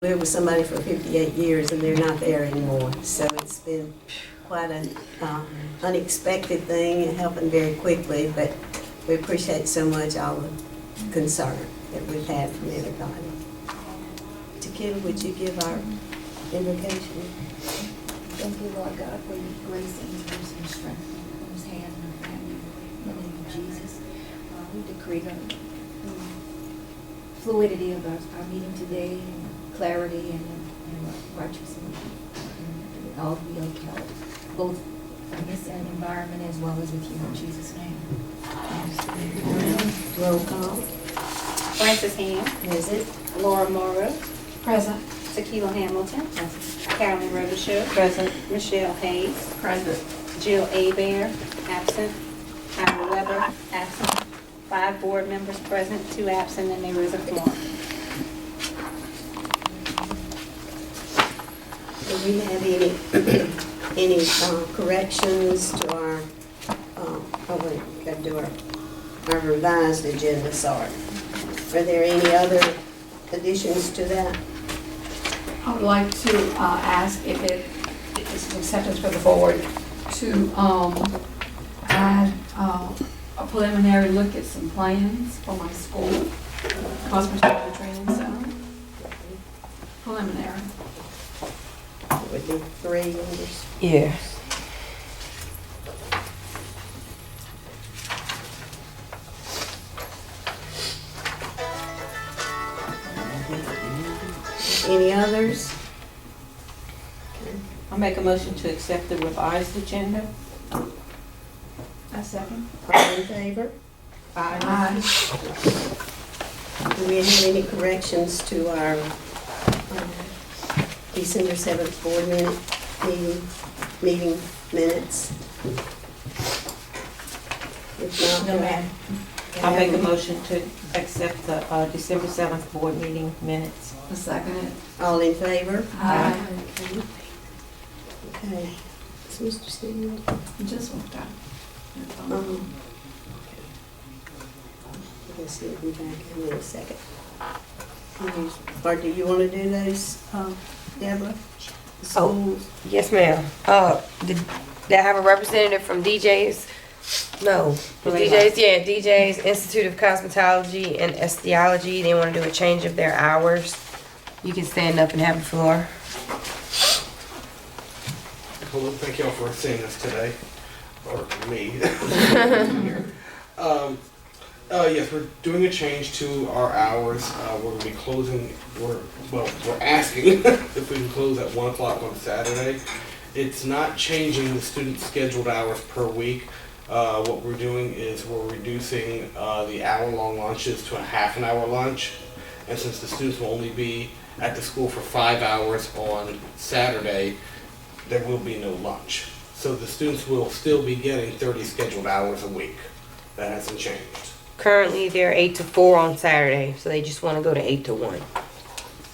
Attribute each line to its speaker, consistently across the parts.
Speaker 1: lived with somebody for 58 years and they're not there anymore. So it's been quite an unexpected thing. It happened very quickly, but we appreciate so much all the concern that we've had from everybody. Tequila, would you give our invocation?
Speaker 2: Thank you, Lord God, for your grace and your mercy and strength in his hand and our family. In the name of Jesus, we decree the fluidity of our meeting today, and clarity and righteousness, and all be okay, both in this environment as well as with you, in Jesus' name.
Speaker 1: Roll call.
Speaker 3: Francis Ham.
Speaker 1: Visit.
Speaker 3: Laura Morrow.
Speaker 2: Present.
Speaker 3: Tequila Hamilton. Carolyn Robichaud.
Speaker 1: Present.
Speaker 3: Michelle Hayes.
Speaker 1: Present.
Speaker 3: Jill Abear. Absent. Ira Weber. Absent. 5 board members present, 2 absent, and there is a quorum.
Speaker 1: Do we have any corrections to our, we got to do our revised agenda, sorry. Are there any other additions to that?
Speaker 4: I would like to ask if it is acceptance for the board to add a preliminary look at some plans for my school, Cosmetology Training Center. Preliminary.
Speaker 1: It would be 3 members.
Speaker 5: Yes.
Speaker 1: Any others?
Speaker 6: I'll make a motion to accept the revised agenda.
Speaker 4: A second.
Speaker 1: All in favor?
Speaker 4: Aye.
Speaker 1: Do we have any corrections to our December 7th board meeting minutes? If not,
Speaker 2: No, ma'am.
Speaker 6: I'll make a motion to accept the December 7th board meeting minutes.
Speaker 4: A second.
Speaker 1: all in favor?
Speaker 4: Aye.
Speaker 1: Okay. Is Mr. Stevens?
Speaker 4: Just walked out.
Speaker 1: I guess he'll be back in a second. Or do you want to do those, Deborah? The schools?
Speaker 5: Yes, ma'am. Did they have a representative from DJ's? No. The DJ's, yeah, DJ's Institute of Cosmetology and Estheology. They want to do a change of their hours. You can stand up and have the floor.
Speaker 7: Hello, thank y'all for seeing us today, or me. Yes, we're doing a change to our hours. We're going to be closing, we're asking if we can close at 1 o'clock on Saturday. It's not changing the students' scheduled hours per week. What we're doing is we're reducing the hour-long lunches to a half-an-hour lunch. And since the students will only be at the school for 5 hours on Saturday, there will be no lunch. So the students will still be getting 30 scheduled hours a week. That hasn't changed.
Speaker 5: Currently, they're 8 to 4 on Saturday, so they just want to go to 8 to 1.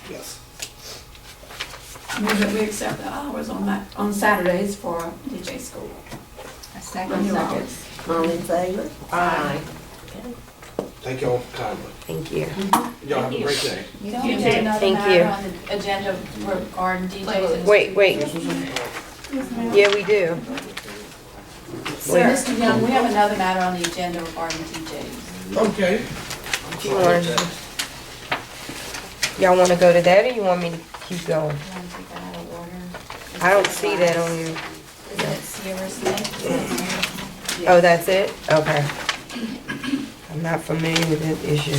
Speaker 7: Yes.
Speaker 4: Move that we accept the hours on Saturdays for DJ school.
Speaker 2: A second.
Speaker 1: All in favor?
Speaker 6: Aye.
Speaker 1: Okay.
Speaker 7: Thank y'all kindly.
Speaker 5: Thank you.
Speaker 7: Y'all have a great day.
Speaker 2: You don't
Speaker 4: You
Speaker 2: have
Speaker 4: did.
Speaker 2: another
Speaker 5: Thank
Speaker 2: matter
Speaker 5: you.
Speaker 2: on the agenda regarding DJs?
Speaker 5: Wait. Yeah, we do.
Speaker 2: Sir, Mr. Young, we have another matter on the agenda regarding DJs.
Speaker 7: Okay.
Speaker 5: Y'all want to go to that, or you want me to keep going?
Speaker 2: You want to take that out of order?
Speaker 5: I don't see that on you.
Speaker 2: Is that Sierra Smith?
Speaker 5: Oh, that's it? Okay. I'm not familiar with that issue.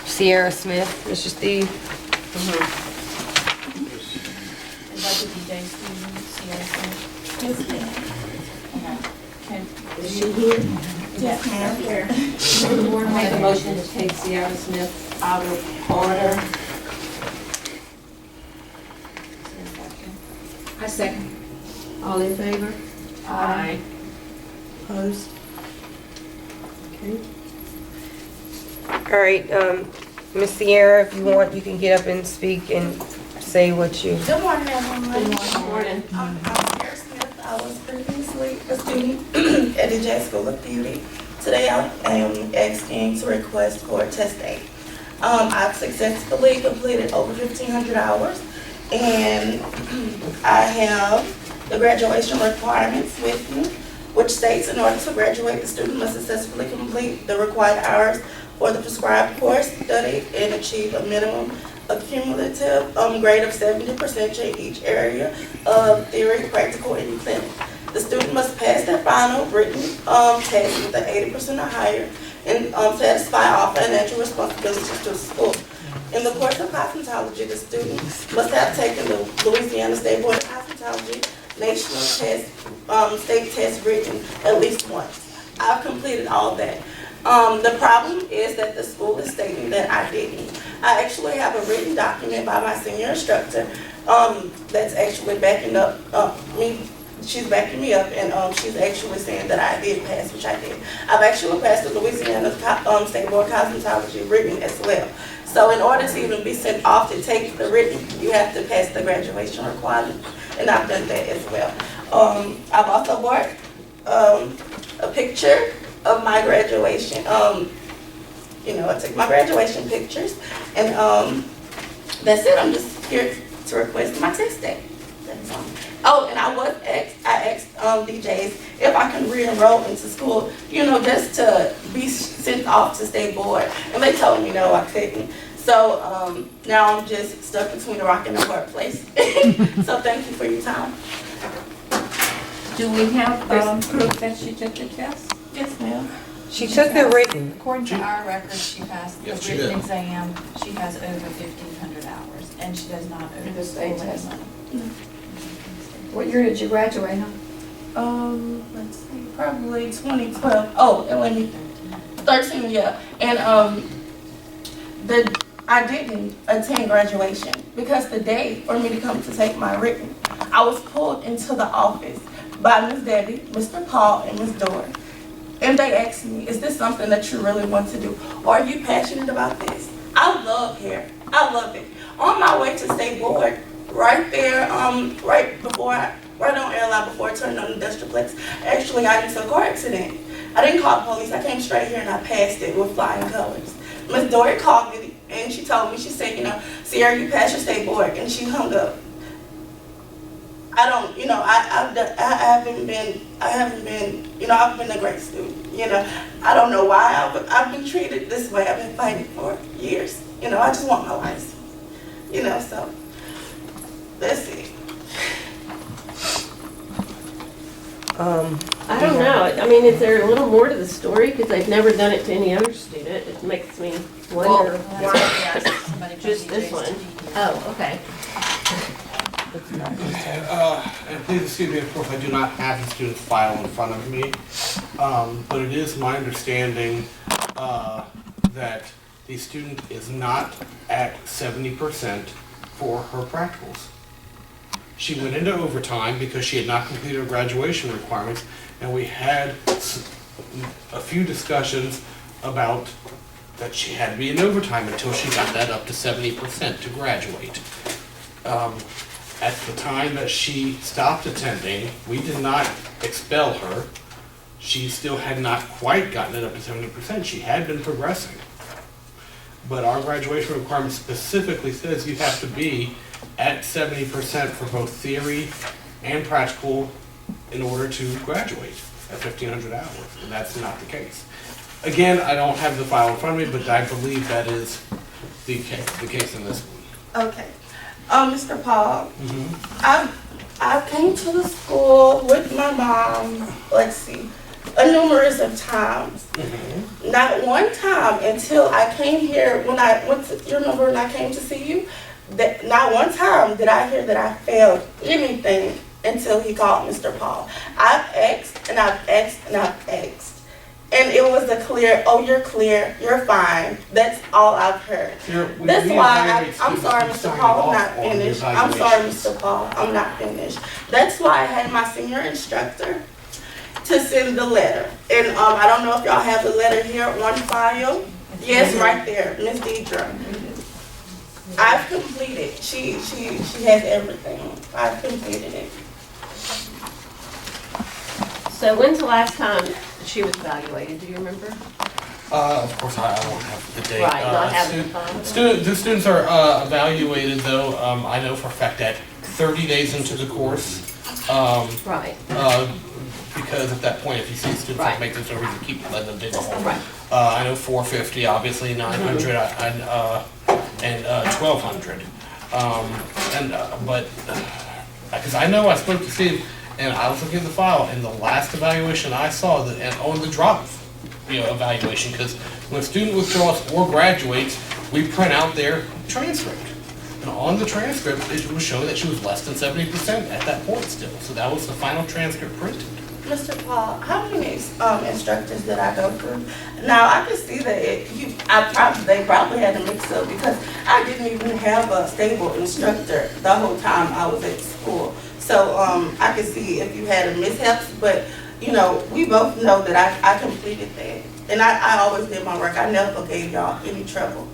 Speaker 5: Sierra Smith, Mr. Steve?
Speaker 2: Is that the DJ student, Sierra Smith? Yes, ma'am. Okay.
Speaker 1: Is she here?
Speaker 2: Yes, ma'am. Here.
Speaker 6: I make a motion to take Sierra Smith out of order.
Speaker 2: I second.
Speaker 1: All in favor?
Speaker 6: Aye.
Speaker 1: Opposed? Okay.
Speaker 5: All right, Miss Sierra, if you want, you can get up and speak and say what you...
Speaker 8: Good morning, everyone.
Speaker 6: Good morning.
Speaker 8: I'm Sarah Smith. I was previously a student at the J School of Beauty. Today I am asking to request for a test date. I've successfully completed over 1,500 hours, and I have the graduation requirements with me, which states in order to graduate, the student must successfully complete the required hours for the prescribed course study and achieve a minimum accumulative grade of 70% in each area of theory, practical, and clinic. The student must pass their final written test with an 80% or higher and satisfy all financial responsibilities to the school. In the course of cosmetology, the student must have taken the Louisiana State Board of Cosmetology national test, state test written at least once. I've completed all that. The problem is that the school is stating that I didn't. I actually have a written document by my senior instructor that's actually backing up me. She's backing me up, and she's actually saying that I did pass, which I did. I've actually passed the Louisiana State Board of Cosmetology written as well. So in order to even be sent off to take the written, you have to pass the graduation requirements, and I've done that as well. I've also brought a picture of my graduation. I took my graduation pictures, and that's it. I'm just here to request my test date. That's all. Oh, and I asked DJs if I can re-enroll into school, just to be sent off to state board, and they told me no, I couldn't. So now I'm just stuck between a rock and a hard place. So thank you for your time.
Speaker 2: Do we have proof that she took the test?
Speaker 8: Yes, ma'am.
Speaker 5: She took the written.
Speaker 9: According to our records, she passed the
Speaker 7: Yes, she
Speaker 9: written
Speaker 7: did.
Speaker 9: exam. She has over 1,500 hours, and she does not owe
Speaker 4: The state test.
Speaker 9: money.
Speaker 4: What year did you graduate, huh?
Speaker 8: Let's see, probably 2012. Oh, and let me 13, yeah. And I didn't attend graduation because the day for me to come to take my written, I was pulled into the office by Ms. Debbie, Mr. Paul, and Ms. Dory. And they asked me, is this something that you really want to do? Or are you passionate about this? I love hair. I love it. On my way to state board, right there, right on airline before I turned on the Industrialplex, actually got into a car accident. I didn't call the police. I came straight here and I passed it with flying colors. Ms. Dory called me and she told me, she said, Sierra, you passed your state board, and she hung up. I haven't been, I've been a great student, I don't know why I've been treated this way. I've been fighting for years, I just want my license, so that's it.
Speaker 10: I don't know. I mean, is there a little more to the story? Because they've never done it to any other student. It makes me wonder why just this one. Oh, okay.
Speaker 7: And please excuse me, of course, I do not have the student's file in front of me, but it is my understanding that the student is not at 70% for her practicals. She went into overtime because she had not completed her graduation requirements, and we had a few discussions about that she had to be in overtime until she got that up to 70% to graduate. At the time that she stopped attending, we did not expel her. She still had not quite gotten it up to 70%. She had been progressing. But our graduation requirement specifically says you have to be at 70% for both theory and practical in order to graduate at 1,500 hours, and that's not the case. Again, I don't have the file in front of me, but I believe that is the case in this one.
Speaker 8: Okay. Mr. Paul, I came to the school with my mom, numerous of times. Not one time until I came here when I went to, you remember when I came to see you? That not one time did I hear that I failed anything until he called Mr. Paul. I've asked and I've asked and I've asked. And it was a clear, oh, you're clear, you're fine. That's all I've heard. That's why I'm sorry, Mr. Paul, I'm not finished. I'm sorry, Mr. Paul, I'm not finished. That's why I had my senior instructor to send the letter. And I don't know if y'all have the letter here on file. Yes, right there, Ms. Deidre. I've completed. She has everything. I've completed it.
Speaker 10: So when's the last time she was evaluated? Do you remember?
Speaker 7: Of course, I don't have the date.
Speaker 10: Right, not having the file.
Speaker 7: The students are evaluated though, I know for a fact that 30 days into the course.
Speaker 10: Right,
Speaker 7: Because at that point, if you see students that
Speaker 10: Right.
Speaker 7: make this over, you keep letting them dig a hole.
Speaker 10: right.
Speaker 7: I know 450, obviously 900, and 1200. But because I know I spoke to Steve, and I was looking at the file, and the last evaluation I saw, and on the drop, evaluation, because when a student withdraws or graduates, we print out their transcript. And on the transcript, it was showing that she was less than 70% at that point still. So that was the final transcript printed.
Speaker 8: Mr. Paul, how many instructors did I go through? Now, I can see that they probably had a mix up because I didn't even have a stable instructor the whole time I was at school. So I can see if you had a mishaps, but we both know that I completed that. And I always did my work. I never gave y'all any trouble,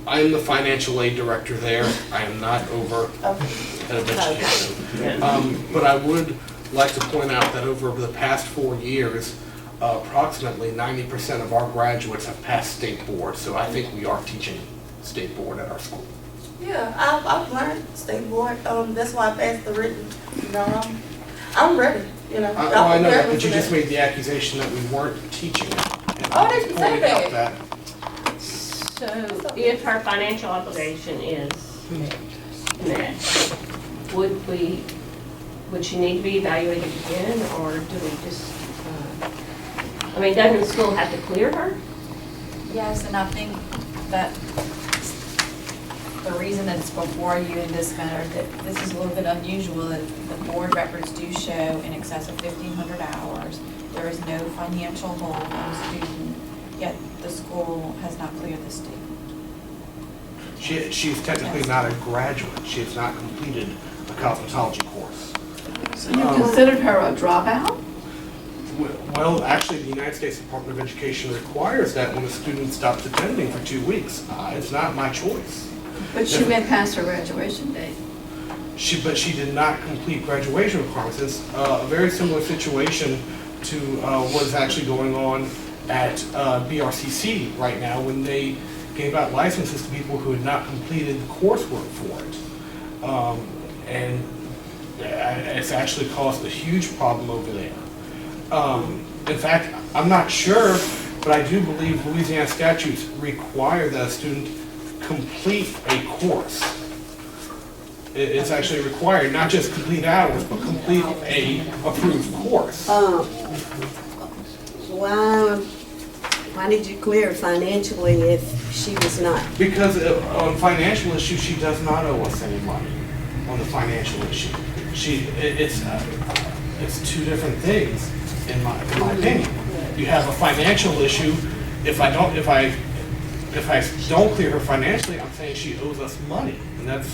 Speaker 7: I am the financial aid director there. I am not over head of education. But I would like to point out that over the past 4 years, approximately 90% of our graduates have passed state board. So I think we are teaching state board at our school.
Speaker 8: Yeah, I've learned state board. That's why I passed the written. I'm ready.
Speaker 7: I know that, but you just made the accusation that we weren't teaching it.
Speaker 8: Oh, they can say
Speaker 7: Pointing out
Speaker 8: that.
Speaker 10: So if her financial obligation is met, would she need to be evaluated again, or do we just, doesn't the school have to clear her?
Speaker 9: Yes, and I think that the reason that it's before you in this matter, that this is a little bit unusual, that the board records do show in excess of 1,500 hours. There is no financial hold on a student, yet the school has not cleared the student.
Speaker 7: She's technically not a graduate. She has not completed a cosmetology course.
Speaker 4: So you considered her a dropout?
Speaker 7: Well, actually, the United States Department of Education requires that when a student stops attending for 2 weeks. It's not my choice.
Speaker 4: But she went past her graduation date.
Speaker 7: But she did not complete graduation requirements. It's a very similar situation to what is actually going on at BRCC right now when they gave out licenses to people who had not completed coursework for it. And it's actually caused a huge problem over there. In fact, I'm not sure, but I do believe Louisiana statutes require that a student complete a course. It's actually required, not just complete hours, but complete a approved course.
Speaker 1: Why did you clear financially if she was not?
Speaker 7: Because on financial issue, she does not owe us any money on the financial issue. It's two different things in my opinion. You have a financial issue. If I don't clear her financially, I'm saying she owes us money, and that's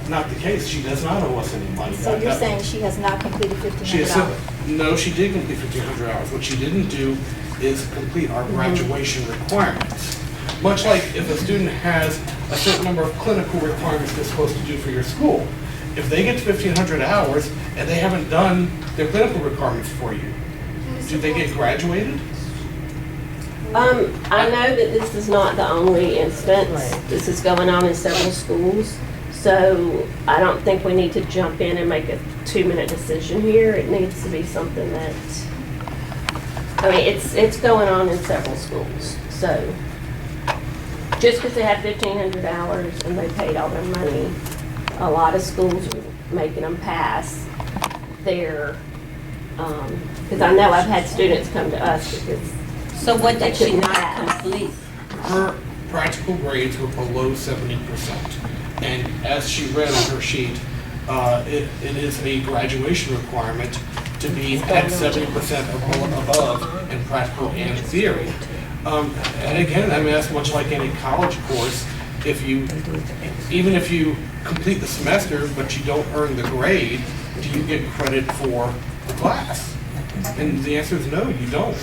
Speaker 7: not the case. She does not owe us any money.
Speaker 2: So you're saying she has not completed 1,500 hours?
Speaker 7: No, she did complete 1,500 hours. What she didn't do is complete our graduation requirements. Much like if a student has a certain number of clinical requirements they're supposed to do for your school, if they get to 1,500 hours and they haven't done their clinical requirements for you, do they get graduated?
Speaker 10: I know that this is not the only instance. This is going on in several schools. So I don't think we need to jump in and make a 2-minute decision here. It needs to be something that, it's going on in several schools. So just because they have 1,500 hours and they paid all their money, a lot of schools are making them pass their, because I know I've had students come to us because.
Speaker 3: So what did she not complete?
Speaker 7: Her practical grades were below 70%. And as she read on her sheet, it is a graduation requirement to be at 70% above in practical and theory. And again, that's much like any college course. Even if you complete the semester but you don't earn the grade, do you get credit for the class? And the answer is no, you don't.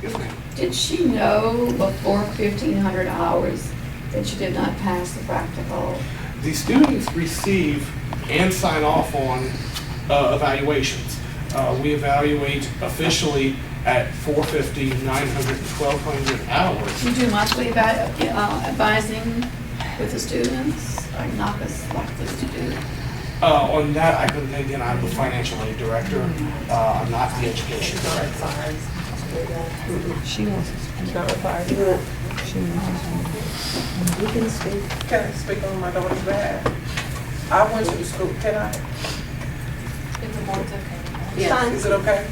Speaker 7: Yes, ma'am.
Speaker 4: Did she know before 1,500 hours that she did not pass the practical?
Speaker 7: The students receive and sign off on evaluations. We evaluate officially at 450, 900, 1,200 hours.
Speaker 4: You do monthly advising with the students, or not as like this to do?
Speaker 7: On that, I couldn't, again, I'm the financial aid director. I'm not the education director.
Speaker 10: She wants, she's not required.
Speaker 11: Can I speak on my daughter's behalf? I went to the school, can I?
Speaker 9: If the board's okay.
Speaker 11: Yes. Is it okay?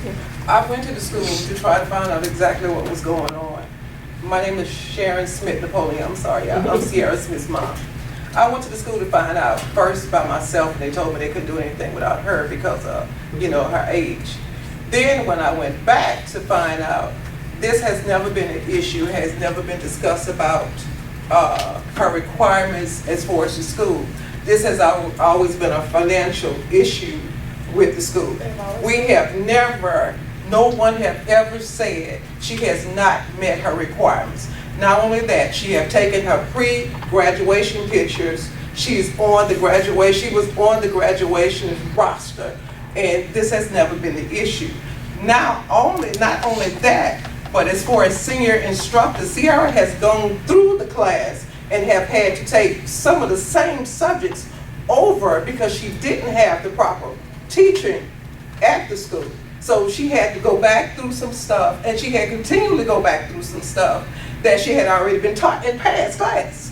Speaker 11: I went to the school to try to find out exactly what was going on. My name is Sharon Smith Napoleon, I'm sorry, I'm Sierra Smith's mom. I went to the school to find out first by myself, and they told me they couldn't do anything without her because of, her age. Then when I went back to find out, this has never been an issue, has never been discussed about her requirements as far as the school. This has always been a financial issue with the school. We have never, no one have ever said she has not met her requirements. Not only that, she have taken her pre-graduation pictures. She was on the graduation roster, and this has never been the issue. Not only that, but as far as senior instructors, Sierra has gone through the class and have had to take some of the same subjects over because she didn't have the proper teaching at the school. So she had to go back through some stuff, and she had continually go back through some stuff that she had already been taught in past class.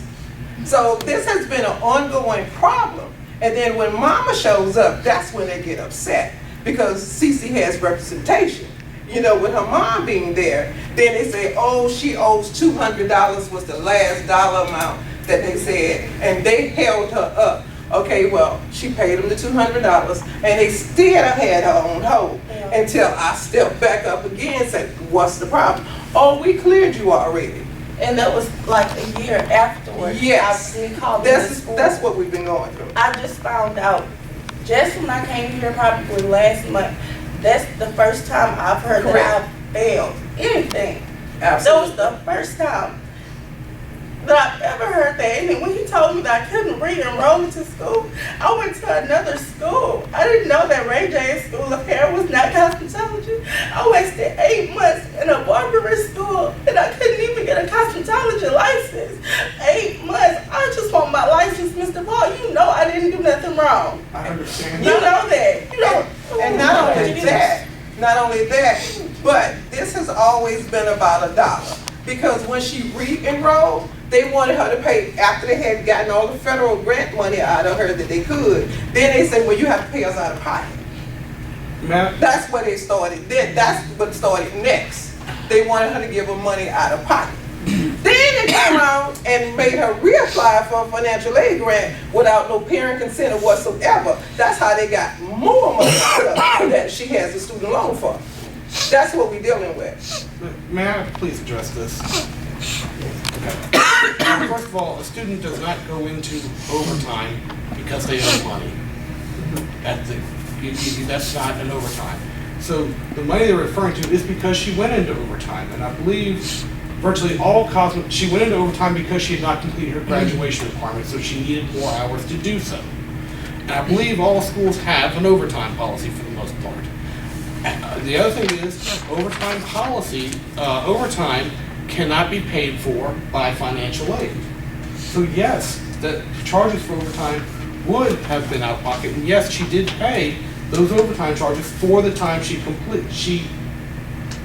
Speaker 11: So this has been an ongoing problem. And then when mama shows up, that's when they get upset because Cece has representation. With her mom being there, then they say, oh, she owes $200 was the last dollar amount that they said, and they held her up. Okay, well, she paid them the $200, and they still had her on hold until I stepped back up again and said, what's the problem? Oh, we cleared you already.
Speaker 8: And that was like a year afterwards.
Speaker 11: Yes,
Speaker 8: I did call
Speaker 11: that's what we've been going through.
Speaker 8: I just found out just when I came here probably last month. That's the first time I've heard that I failed anything.
Speaker 11: Absolutely.
Speaker 8: That was the first time that I've ever heard that. And when he told me that I couldn't re-enroll into school, I went to another school. I didn't know that Ray J School of Hair was not cosmetology. I wasted 8 months in a barbering school, and I couldn't even get a cosmetology license. 8 months. I just want my license, Mr. Paul. You know I didn't do nothing wrong.
Speaker 7: I understand.
Speaker 8: You know that.
Speaker 11: And not only that, but this has always been about $1. Because when she re-enrolled, they wanted her to pay, after they had gotten all the federal grant money out of her that they could, then they said, well, you have to pay us out of pocket. That's where they started. That's what started next. They wanted her to give her money out of pocket. Then they came around and made her reapply for a financial aid grant without no parent consent or whatsoever. That's how they got more money that she has a student loan for. That's what we're dealing with.
Speaker 7: May I please address this? Okay. First of all, a student does not go into overtime because they owe money. That's not an overtime. So the money they're referring to is because she went into overtime, and I believe virtually all she went into overtime because she had not completed her graduation requirements, so she needed more hours to do so. And I believe all schools have an overtime policy for the most part. The other thing is, overtime policy, overtime cannot be paid for by financial aid. So yes, the charges for overtime would have been out of pocket, and yes, she did pay those overtime charges for the time she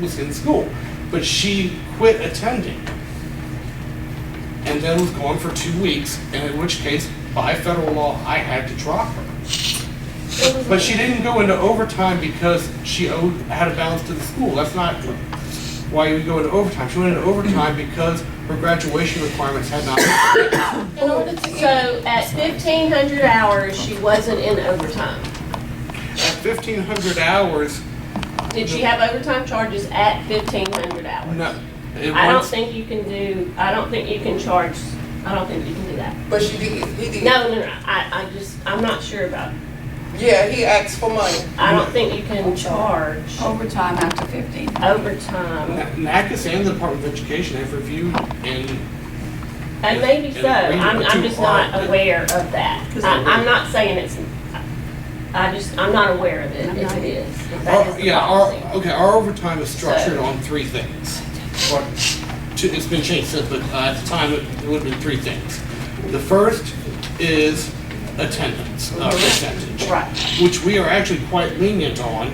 Speaker 7: was in school, but she quit attending and then was gone for 2 weeks, and in which case, by federal law, I had to drop her. But she didn't go into overtime because she had a balance to the school. That's not why you would go into overtime. She went into overtime because her graduation requirements had not been met.
Speaker 10: So at 1,500 hours, she wasn't in overtime.
Speaker 7: At 1,500 hours.
Speaker 10: Did she have overtime charges at 1,500 hours?
Speaker 7: No.
Speaker 10: I don't think you can do that.
Speaker 11: But she did. He did.
Speaker 10: No. I'm not sure about it.
Speaker 11: Yeah, he asked for money.
Speaker 10: I don't think you can charge
Speaker 4: Overtime after 15.
Speaker 10: overtime.
Speaker 7: NACAS and the Department of Education have reviewed and
Speaker 10: Maybe so. I'm just not aware of that. I'm not saying I'm not aware of it, if it is. If that is the
Speaker 7: Yeah,
Speaker 10: policy.
Speaker 7: our overtime is structured
Speaker 10: So-
Speaker 7: on three things. Or it's been changed since, but at the time it would have been three things. The first is attendance percentage,
Speaker 10: Right.
Speaker 7: which we are actually quite lenient on.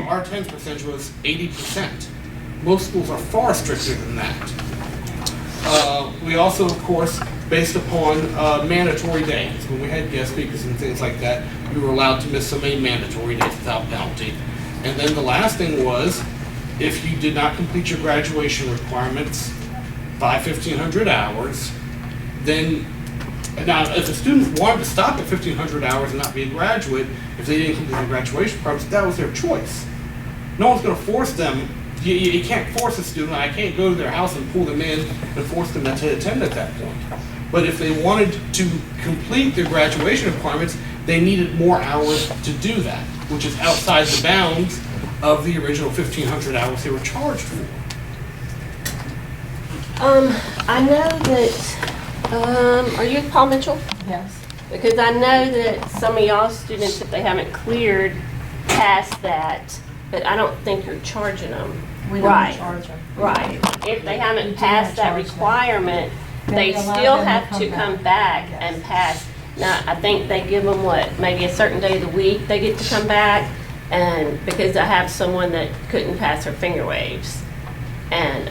Speaker 7: Our attendance percentage was 80%. Most schools are far stricter than that. We also, of course, based upon mandatory days. When we had guest speakers and things like that, we were allowed to miss so many mandatory days without penalty. And then the last thing was, if you did not complete your graduation requirements by 1,500 hours, then, now if a student wanted to stop at 1,500 hours and not be a graduate, if they didn't complete the graduation requirements, that was their choice. No one's going to force them. You can't force a student. I can't go to their house and pull them in and force them to attend at that point. But if they wanted to complete their graduation requirements, they needed more hours to do that, which is outside the bounds of the original 1,500 hours they were charged for.
Speaker 10: I know that, are you with Paul Mitchell?
Speaker 9: Yes.
Speaker 10: Because I know that some of y'all students, if they haven't cleared past that, but I don't think you're charging them.
Speaker 2: We
Speaker 10: Right.
Speaker 2: don't charge them.
Speaker 10: Right. If they
Speaker 2: We
Speaker 10: haven't
Speaker 2: do
Speaker 10: passed
Speaker 2: not
Speaker 10: that
Speaker 2: charge them.
Speaker 10: requirement, they
Speaker 2: They allow
Speaker 10: still
Speaker 2: them to
Speaker 10: have
Speaker 2: come
Speaker 10: to
Speaker 2: back.
Speaker 10: come back
Speaker 2: Yes.
Speaker 10: and pass. Now, I think they give them what, maybe a certain day of the week they get to come back? And because I have someone that couldn't pass her finger waves. And,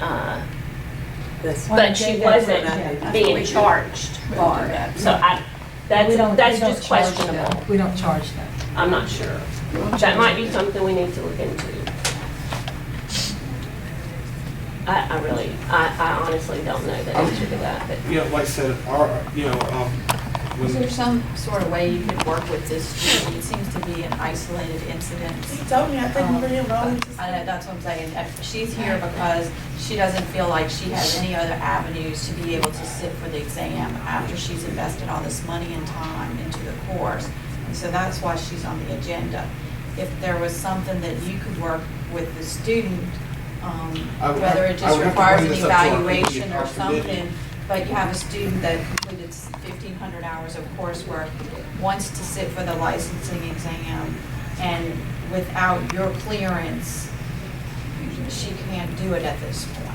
Speaker 1: That's
Speaker 10: but she wasn't being charged for it. So that's just questionable.
Speaker 2: We don't charge them.
Speaker 10: I'm not sure. That might be something we need to look into. I honestly don't know the answer to that, but.
Speaker 7: You know, like I said,
Speaker 9: Is
Speaker 7: when
Speaker 9: there some sort of way you could work with this student? It seems to be an isolated incident.
Speaker 8: He told me, I think we're re-enrolling.
Speaker 9: I know, that's what I'm saying. If she's here because she doesn't feel like she has any other avenues to be able to sit for the exam after she's invested all this money and time into the course. And so that's why she's on the agenda. If there was something that you could work with the student, whether it
Speaker 7: I
Speaker 9: just
Speaker 7: would have to
Speaker 9: requires
Speaker 7: bring
Speaker 9: an
Speaker 7: this up to our
Speaker 9: evaluation
Speaker 7: committee,
Speaker 9: or
Speaker 7: our committee.
Speaker 9: something, but you have a student that completed 1,500 hours of coursework, wants to sit for the licensing exam, and without your clearance, she can't do it at this point.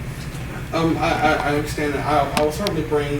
Speaker 7: I understand that. I will certainly bring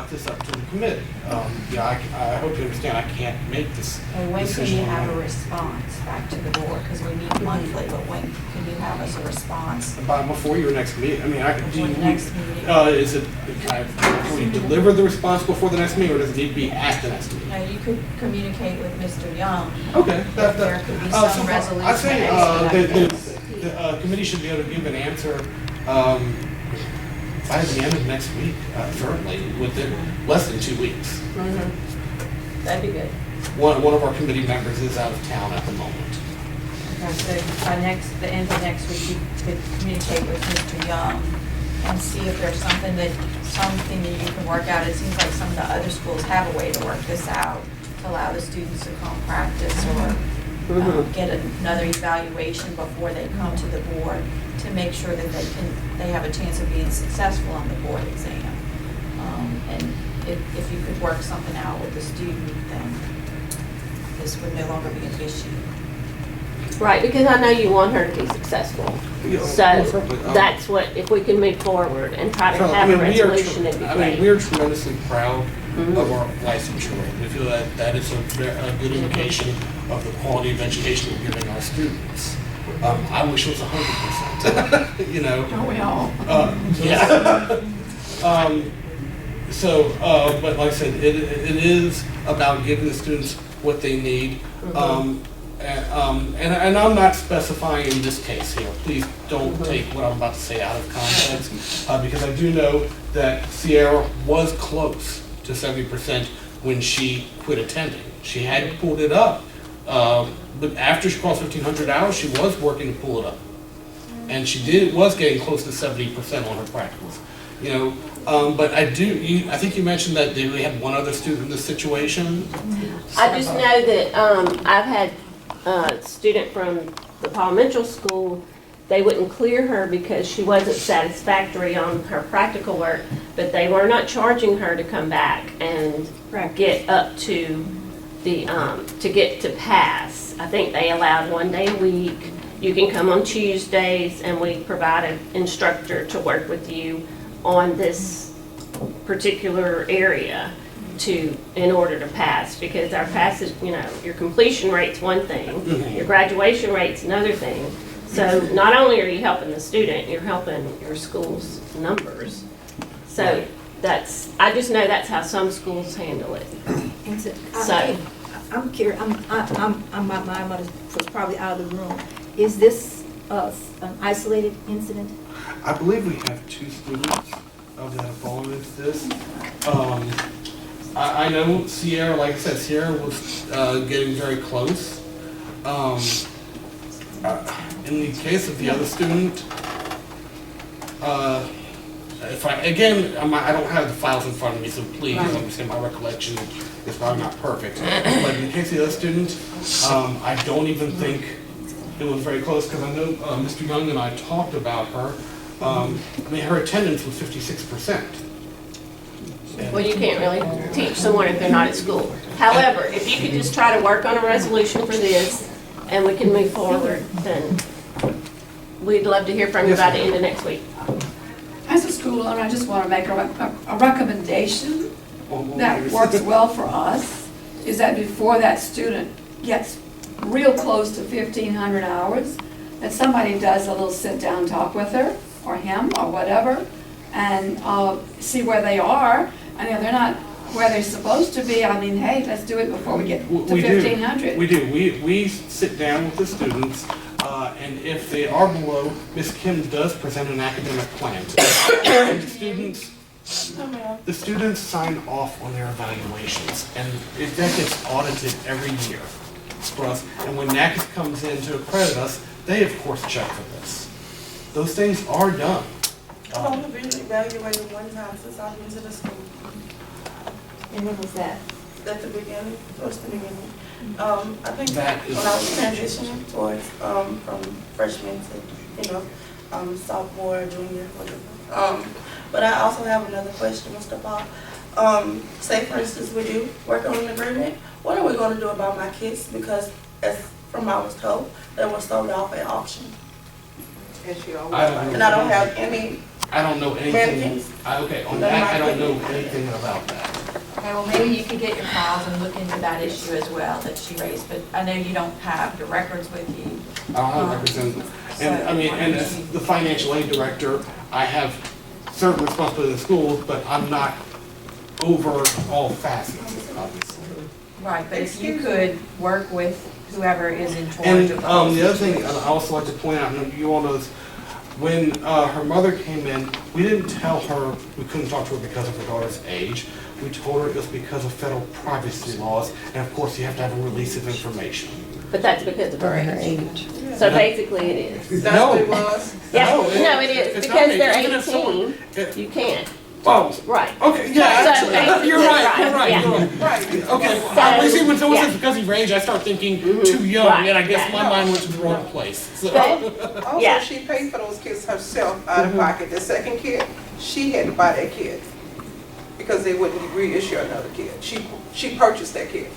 Speaker 7: this up to the committee. I hope you understand I can't make this
Speaker 9: And when can
Speaker 7: decision
Speaker 9: you
Speaker 7: on
Speaker 9: have
Speaker 7: my
Speaker 9: a
Speaker 7: own.
Speaker 9: response back to the board? Because we meet monthly, but when can you have us a response?
Speaker 7: Before your next meeting. I mean,
Speaker 9: Before the next meeting?
Speaker 7: Is it, can we deliver the response before the next meeting, or does it need to be at the next meeting?
Speaker 9: Now, you could communicate with Mr. Young.
Speaker 7: Okay.
Speaker 9: If there could be some resolution.
Speaker 7: I say
Speaker 9: to expedite this.
Speaker 7: the committee should be able to give an answer by the end of next week, certainly, within less than 2 weeks.
Speaker 10: That'd be good.
Speaker 7: One of our committee members is out of town at the moment.
Speaker 9: Okay, so by the end of next week, you could communicate with Mr. Young and see if there's something that you can work out. It seems like some of the other schools have a way to work this out, to allow the students to come practice or get another evaluation before they come to the board to make sure that they have a chance of being successful on the board exam. And if you could work something out with the student, then this would no longer be an issue.
Speaker 10: Right, because I know you want her to be successful.
Speaker 7: Yeah,
Speaker 10: So
Speaker 7: most certainly.
Speaker 10: that's what, if we can move forward and try to
Speaker 7: So,
Speaker 10: have a
Speaker 7: we are
Speaker 10: resolution, it'd be
Speaker 7: we
Speaker 10: great.
Speaker 7: are tremendously proud of our licensure rate. We feel that that is a good indication of the quality of education we're giving our students. I wish it was 100%, you know.
Speaker 4: Don't we all?
Speaker 7: Yeah. But like I said, it is about giving the students what they need. And I'm not specifying in this case here. Please don't take what I'm about to say out of context, because I do know that Sierra was close to 70% when she quit attending. She had pulled it up, but after she crossed 1,500 hours, she was working to pull it up, and she was getting close to 70% on her practicals. You know, but I think you mentioned that they had one other student in this situation.
Speaker 10: I just know that I've had a student from the Paul Mitchell School, they wouldn't clear her because she wasn't satisfactory on her practical work, but they were not charging her to come back and get up to to get to pass. I think they allowed 1 day a week. You can come on Tuesdays, and we provide an instructor to work with you on this particular area in order to pass, because our pass is, your completion rate's one thing, your graduation rate's another thing. So not only are you helping the student, you're helping your school's numbers. So I just know that's how some schools handle it.
Speaker 2: And so,
Speaker 10: So-
Speaker 2: I'm curious, my mind was probably out of the room. Is this an isolated incident?
Speaker 7: I believe we have 2 students that have fallen into this. I know Sierra, like I said, Sierra was getting very close. In the case of the other student, I don't have the files in front of me, so please understand my recollection is probably not perfect. But in the case of the other student, I don't even think it was very close, because I know Mr. Young and I talked about her. Her attendance was 56%.
Speaker 10: Well, you can't really teach someone if they're not at school. However, if you could just try to work on a resolution for this, and we can move forward, then we'd love to hear from you by the end of next week.
Speaker 4: As a school owner, I just want to make a recommendation that works well for us, is that before that student gets real close to 1,500 hours, that somebody does a little sit-down talk with her, or him, or whatever, and see where they are, and if they're not where they're supposed to be, I mean, hey, let's do it before we get to 1,500.
Speaker 7: We do. We sit down with the students, and if they are below, Ms. Kim does present an academic plan. And the students sign off on their evaluations, and that gets audited every year for us. And when NACS comes in to accredit us, they of course check for this. Those things are done.
Speaker 8: I've only been evaluated one time since I've been to the school.
Speaker 2: And when was that?
Speaker 8: At the beginning, towards the beginning. I think
Speaker 7: That
Speaker 8: when
Speaker 7: is-
Speaker 8: I was transitioning towards, from freshman to, sophomore, junior, whatever. But I also have another question, Mr. Paul. Say for instance, we do work on an agreement, what are we gonna do about my kids? Because as from what I was told, they were sold off at auction. And I don't have any,
Speaker 7: I don't know anything.
Speaker 8: Mannequins?
Speaker 7: On that, I don't know anything about that.
Speaker 9: Okay, well, maybe you could get your files and look into that issue as well that she raised, but I know you don't have your records with you.
Speaker 7: I'll represent, and as the financial aid director, I have certain responsibilities in schools, but I'm not over all facets, obviously.
Speaker 9: Right, but if you could work with whoever is in charge
Speaker 7: And
Speaker 9: of those.
Speaker 7: the other thing I also like to point out, and you all know this, when her mother came in, we didn't tell her we couldn't talk to her because of her daughter's age. We told her it was because of federal privacy laws, and of course you have to have a release of information.
Speaker 10: But that's because of her age. So basically it is.
Speaker 11: That's what it was?
Speaker 10: Yeah,
Speaker 7: No,
Speaker 10: no, it is,
Speaker 7: it's
Speaker 10: because
Speaker 7: not
Speaker 10: they're
Speaker 7: even if someone-
Speaker 10: 18, you can't.
Speaker 7: Oh,
Speaker 10: Right.
Speaker 7: okay, yeah,
Speaker 10: So
Speaker 7: actually,
Speaker 10: basically,
Speaker 7: you're right, you're right.
Speaker 10: yeah.
Speaker 7: You're right.
Speaker 11: Right.
Speaker 7: Okay,
Speaker 10: So,
Speaker 7: I see when someone
Speaker 10: yeah.
Speaker 7: says because of age, I start thinking too young,
Speaker 10: Right,
Speaker 7: and I guess
Speaker 10: yeah.
Speaker 7: my mind went to the wrong place. So-
Speaker 10: But,
Speaker 11: Also,
Speaker 10: Yeah.
Speaker 11: she paid for those kids herself out of pocket. The second kid, she had to buy that kid because they wouldn't reissue another kid. She purchased that kid.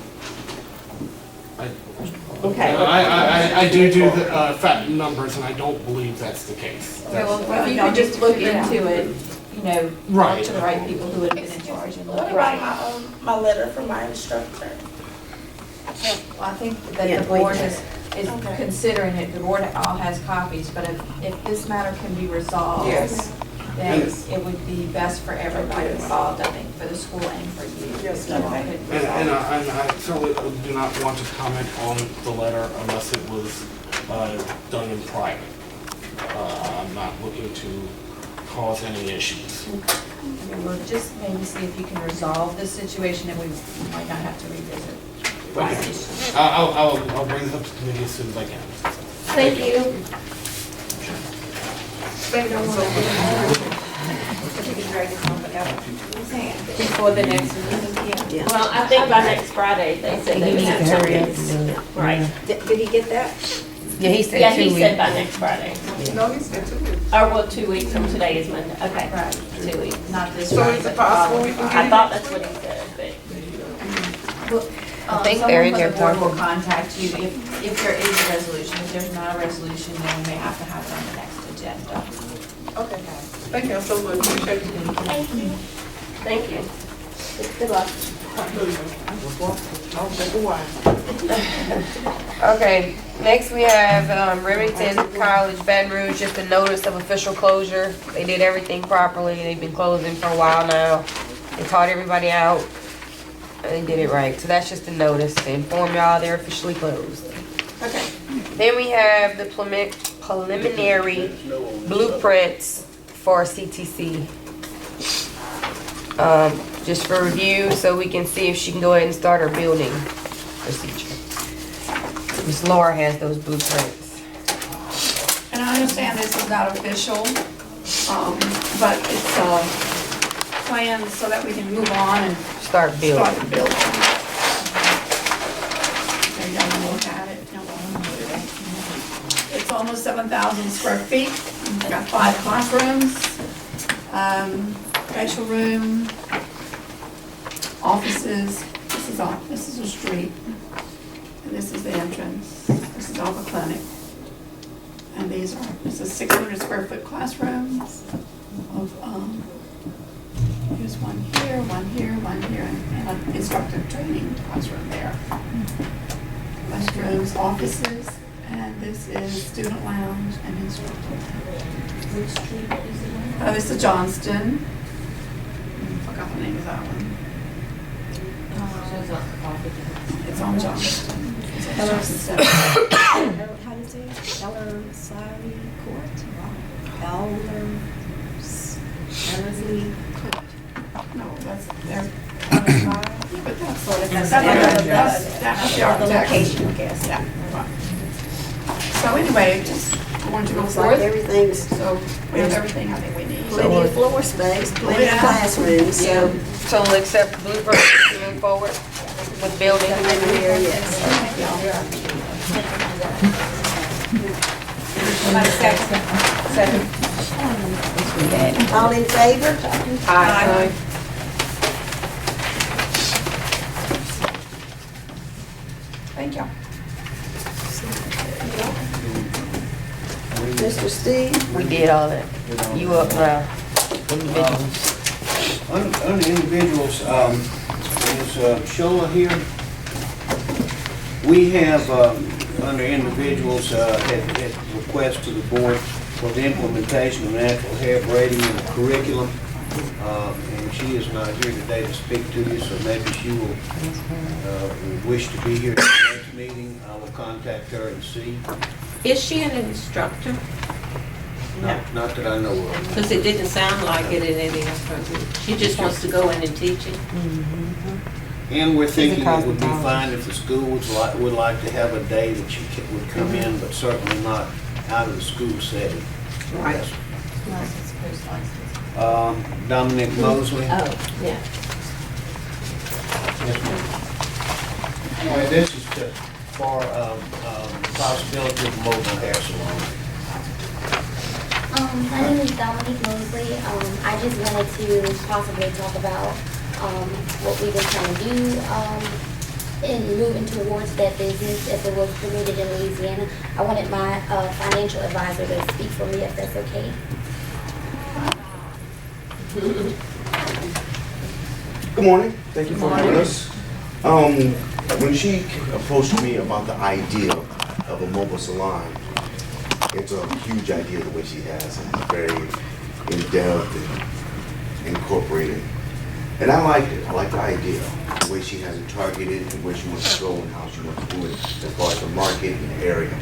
Speaker 10: okay.
Speaker 7: I do the fat numbers, and I don't believe that's the case.
Speaker 9: Okay, well, if you could just look into it, talk
Speaker 7: Right.
Speaker 9: to the right people who would have been in charge and
Speaker 8: what
Speaker 9: look.
Speaker 8: about my letter from my instructor?
Speaker 9: Well, I think
Speaker 1: Yeah,
Speaker 9: that the
Speaker 1: wait.
Speaker 9: board is
Speaker 8: Okay.
Speaker 9: considering it, the board all has copies, but if this matter can be resolved,
Speaker 11: Yes.
Speaker 9: then
Speaker 11: Yes.
Speaker 9: it would be best for everybody involved, I think, for the school and for you.
Speaker 11: Yes,
Speaker 9: if you all
Speaker 11: okay.
Speaker 9: could
Speaker 7: And
Speaker 9: resolve it.
Speaker 7: I certainly do not want to comment on the letter unless it was done in private. I'm not looking to cause any issues.
Speaker 9: We'll just maybe see if you can resolve this situation, and we might not have to revisit
Speaker 7: Okay.
Speaker 9: this issue.
Speaker 7: I'll bring this up to committee as soon as I can.
Speaker 10: Thank you.
Speaker 2: Before the next meeting?
Speaker 10: Well, I think by next Friday, they said they would have something. Right.
Speaker 2: Did he get that?
Speaker 5: Yeah, he said
Speaker 10: Yeah,
Speaker 5: 2
Speaker 10: he
Speaker 5: weeks.
Speaker 10: said by next Friday.
Speaker 11: No, he said 2 weeks.
Speaker 10: Or, well, 2 weeks from today is Monday. Okay.
Speaker 9: Right.
Speaker 10: 2 weeks.
Speaker 9: Not this
Speaker 11: So
Speaker 9: Friday,
Speaker 11: is
Speaker 9: but
Speaker 11: it
Speaker 9: the
Speaker 11: possible
Speaker 9: following
Speaker 11: we can
Speaker 9: Friday.
Speaker 10: I thought that's what he said, but
Speaker 2: Well,
Speaker 5: think they're in
Speaker 9: Someone
Speaker 5: there
Speaker 9: from the board will
Speaker 5: talking.
Speaker 9: contact you if there is a resolution. If there's not a resolution, then we may have to have it on the next agenda.
Speaker 11: Okay. Thank you so much. Appreciate it.
Speaker 10: Thank you. Good luck.
Speaker 5: Okay, next we have Remington College, Baton Rouge, just a notice of official closure. They did everything properly. They've been closing for a while now. They taught everybody out. They did it right. So that's just a notice to inform y'all they're officially closed.
Speaker 4: Okay.
Speaker 5: Then we have the preliminary blueprints for CTC. Just for review, so we can see if she can go ahead and start her building procedure. Miss Laura has those blueprints.
Speaker 4: And I understand this is not official, but it's planned so that we can move on and
Speaker 5: Start building.
Speaker 4: start the building. There you go, look at it. It's almost 7,000 square feet. We've got 5 classrooms, facial room, offices. This is a street, and this is the entrance. This is all the clinic. And this is 600 square foot classrooms of, here's one here, one here, one here, and an instructor training classroom there. Restrooms, offices, and this is student lounge and instructor.
Speaker 2: Which street is it on?
Speaker 4: This is Johnston. Forgot the name of that one. It's on Johnston. It's on Johnston Center.
Speaker 1: How does it? Ellerslie Court? Ellerslie Court.
Speaker 4: No, that's there. But that's
Speaker 2: So that's
Speaker 4: that's the
Speaker 2: the
Speaker 4: architect.
Speaker 2: location, I guess.
Speaker 4: Yeah. So anyway, just want to go
Speaker 1: Looks like
Speaker 4: forth.
Speaker 1: everything's,
Speaker 4: So we have everything I think we need.
Speaker 1: plenty of floor space, plenty of
Speaker 4: Yeah.
Speaker 1: classrooms, so.
Speaker 5: So we'll accept the blueprints to move forward with building.
Speaker 1: Here, yes. All in favor?
Speaker 5: Aye.
Speaker 4: Thank you.
Speaker 1: Mr. Steve?
Speaker 5: We did all that. You up now. Individuals.
Speaker 12: Under individuals, is Shola here? We have, under individuals, had requests to the board for the implementation of natural hair braiding in the curriculum. And she is not here today to speak to you, so maybe she will wish to be here at the next meeting. I will contact her and see.
Speaker 6: Is she an instructor?
Speaker 12: Not that I know of.
Speaker 6: Because it didn't sound like it in any of her. She just wants to go in and teach it.
Speaker 12: And we're thinking it would be fine if the school would like to have a day that she would come in, but certainly not out of the school setting.
Speaker 6: Right.
Speaker 12: Dominic Mosley.
Speaker 2: Oh, yeah.
Speaker 12: Yes, ma'am. All right, this is for possibility of mobile hair salon.
Speaker 13: My name is Dominique Mosley. I just wanted to possibly talk about what we've been trying to do in moving towards that business if it was permitted in Louisiana. I wanted my financial advisor to speak for me if that's okay.
Speaker 14: Good morning. Thank you for having us. When she approached me about the idea of a mobile salon, it's a huge idea the way she has, and it's very in-depth and incorporated. And I liked it. I like the idea, the way she has it targeted and where she wants to go and how she wants to do it as far as the market and the area.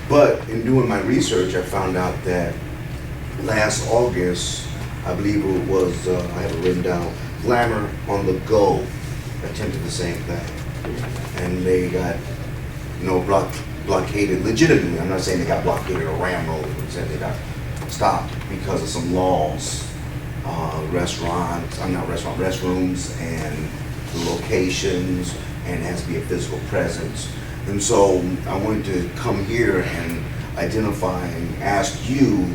Speaker 14: But in doing my research, I found out that last August, I believe it was, I have it written down, Glamour on the Go attempted the same thing. And they got, blockaded legitimately. I'm not saying they got blockaded or ramrolled, I'm saying they got stopped because of some laws. Restrooms and the locations, and it has to be a physical presence. And so I wanted to come here and identify and ask you,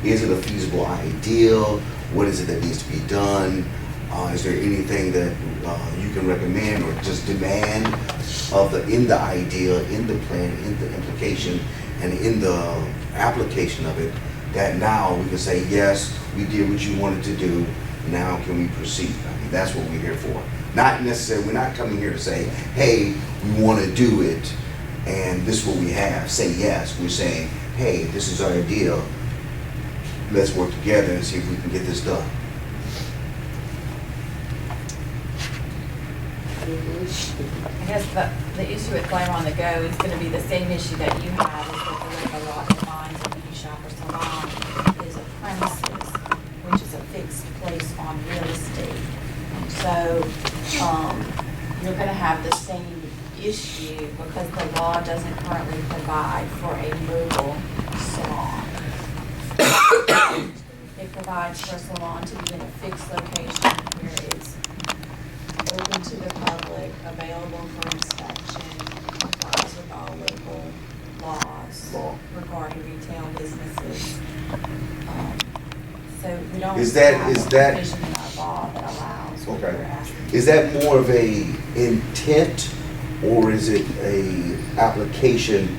Speaker 14: is it a feasible idea? What is it that needs to be done? Is there anything that you can recommend or just demand in the idea, in the plan, in the implication, and in the application of it, that now we can say, yes, we did what you wanted to do, now can we proceed? I mean, that's what we're here for. Not necessarily, we're not coming here to say, hey, we want to do it, and this is what we have. Say yes. We're saying, hey, this is our idea. Let's work together and see if we can get this done.
Speaker 9: I guess the issue with Glamour on the Go is going to be the same issue that you have, is that the way the law defines a beauty shop or salon is a premises, which is a fixed place on real estate. So you're going to have the same issue because the law doesn't currently provide for a mobile salon. It provides for a salon to be in a fixed location where it's open to the public, available for inspection, complies with all local laws regarding retail businesses. So we don't
Speaker 14: Is that-
Speaker 9: have
Speaker 14: is
Speaker 9: a
Speaker 14: that-
Speaker 9: provision in our law that allows what
Speaker 14: Okay.
Speaker 9: you're asking.
Speaker 14: Is that more of a intent, or is it a application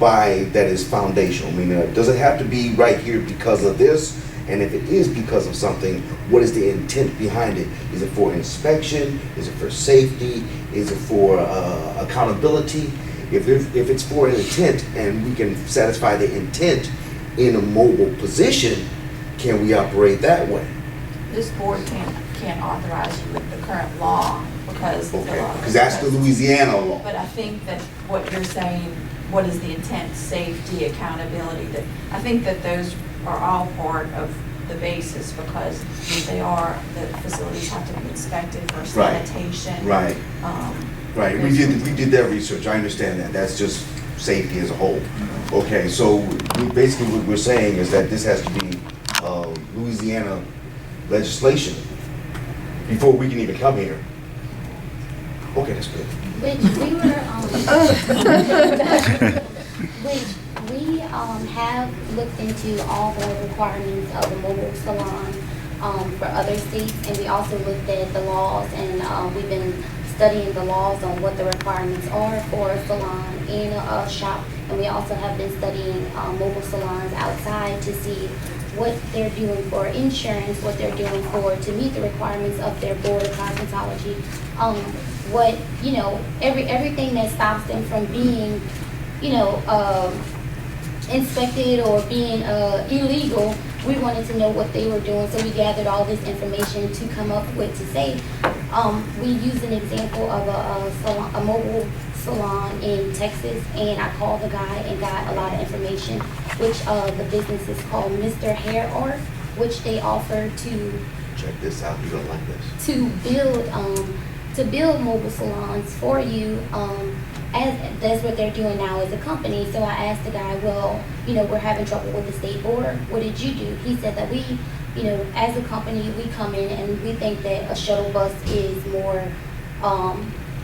Speaker 14: that is foundational? I mean, does it have to be right here because of this? And if it is because of something, what is the intent behind it? Is it for inspection? Is it for safety? Is it for accountability? If it's for an intent and we can satisfy the intent in a mobile position, can we operate that way?
Speaker 9: This board can't authorize you with the current law because the
Speaker 14: Okay,
Speaker 9: law.
Speaker 14: because that's the Louisiana law.
Speaker 9: But I think that what you're saying, what is the intent, safety, accountability, that I think that those are all part of the basis because the facilities have to be inspected for
Speaker 14: Right.
Speaker 9: sanitation.
Speaker 14: Right. Right, we did that research, I understand that, that's just safety as a whole. Okay, so basically what we're saying is that this has to be Louisiana legislation before we can even come here. Okay, that's good.
Speaker 13: Which we were, which we have looked into all the requirements of the mobile salon for other states, and we also looked at the laws, and we've been studying the laws on what the requirements are for a salon and a shop, and we also have been studying mobile salons outside to see what they're doing for insurance, what they're doing to meet the requirements of their board of cosmetology. What, everything that stops them from being, inspected or being illegal, we wanted to know what they were doing, so we gathered all this information to come up with to say, we used an example of a mobile salon in Texas, and I called the guy and got a lot of information, which the business is called Mr. Hair Art, which they offer to
Speaker 14: Check this out, you don't like this.
Speaker 13: to build mobile salons for you, as that's what they're doing now as a company. So I asked the guy, well, we're having trouble with the state board. What did you do? He said that we, as a company, we come in and we think that a shuttle bus is more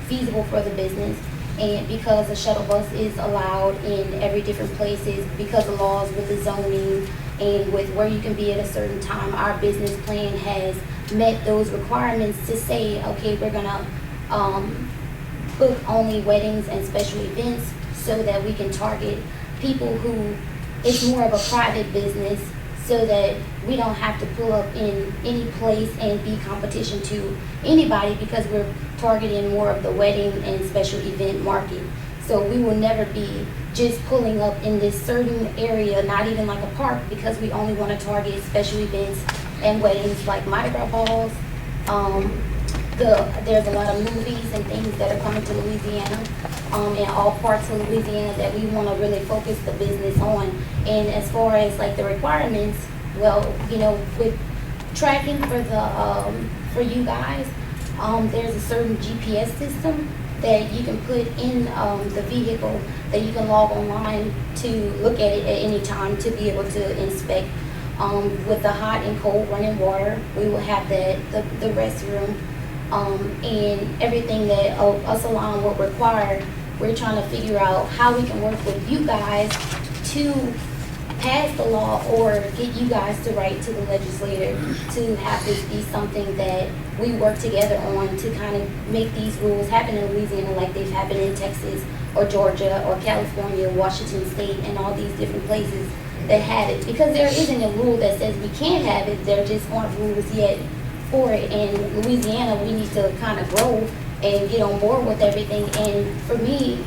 Speaker 13: feasible for the business. And because a shuttle bus is allowed in every different places, because of laws with the zoning and with where you can be at a certain time, our business plan has met those requirements to say, okay, we're gonna book only weddings and special events so that we can target people who, it's more of a private business, so that we don't have to pull up in any place and be competition to anybody, because we're targeting more of the wedding and special event market. So we will never be just pulling up in this certain area, not even like a park, because we only want to target special events and weddings like Mardi Gras balls. There's a lot of movies and things that are coming to Louisiana, in all parts of Louisiana, that we want to really focus the business on. And as far as like the requirements, well, with tracking for you guys, there's a certain GPS system that you can put in the vehicle that you can log online to look at it at any time to be able to inspect. With the hot and cold running water, we will have the restroom, and everything that a salon would require. We're trying to figure out how we can work with you guys to pass the law or get you guys to write to the legislator to have this be something that we work together on to kind of make these rules happen in Louisiana like they've happened in Texas or Georgia or California, Washington State, and all these different places that have it. Because there isn't a rule that says we can't have it, there just aren't rules yet for it. In Louisiana, we need to kind of grow and get on board with everything. And for me,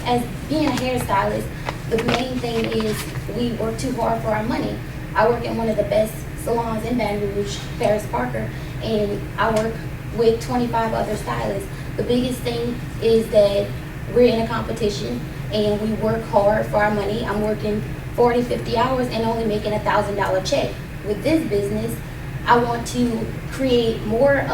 Speaker 13: as being a hairstylist, the main thing is we work too hard for our money. I work in one of the best salons in Baton Rouge, Paris Parker, and I work with 25 other stylists. The biggest thing is that we're in a competition and we work hard for our money. I'm working 40, 50 hours and only making $1,000 check. With this business, I want to create more,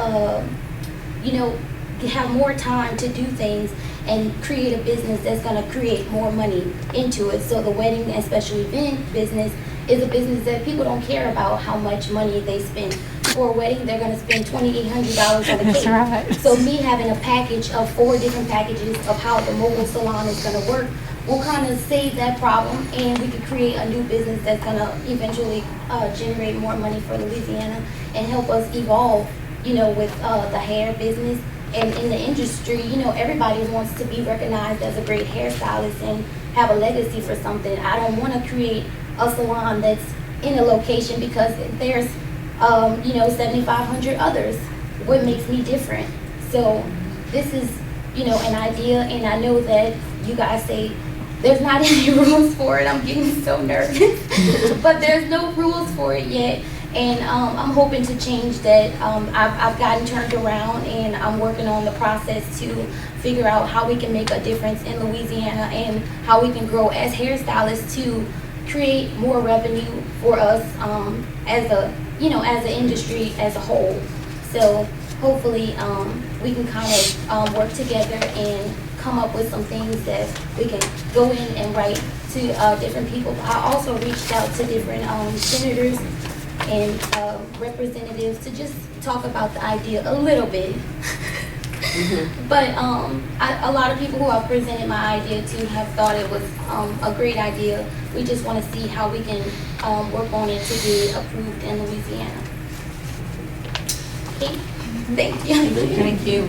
Speaker 13: have more time to do things and create a business that's going to create more money into it. So the wedding and special event business is a business that people don't care about how much money they spend. For a wedding, they're going to spend $2,800 on a cake.
Speaker 4: right.
Speaker 13: So me having a package of 4 different packages of how the mobile salon is going to work will kind of save that problem, and we could create a new business that's going to eventually generate more money for Louisiana and help us evolve, with the hair business. And in the industry, everybody wants to be recognized as a great hairstylist and have a legacy for something. I don't want to create a salon that's in a location because there's 7,500 others. What makes me different? So this is, an idea, and I know that you guys say there's not any rules for it. I'm getting so nervous, but there's no rules for it yet. And I'm hoping to change that. I've gotten turned around, and I'm working on the process to figure out how we can make a difference in Louisiana and how we can grow as hairstylists to create more revenue for us as an industry as a whole. So hopefully we can kind of work together and come up with some things that we can go in and write to different people. I also reached out to different senators and representatives to just talk about the idea a little bit. But a lot of people who I've presented my idea to have thought it was a great idea. We just want to see how we can work on it to get approved in Louisiana. Okay, thank you.
Speaker 6: Thank you.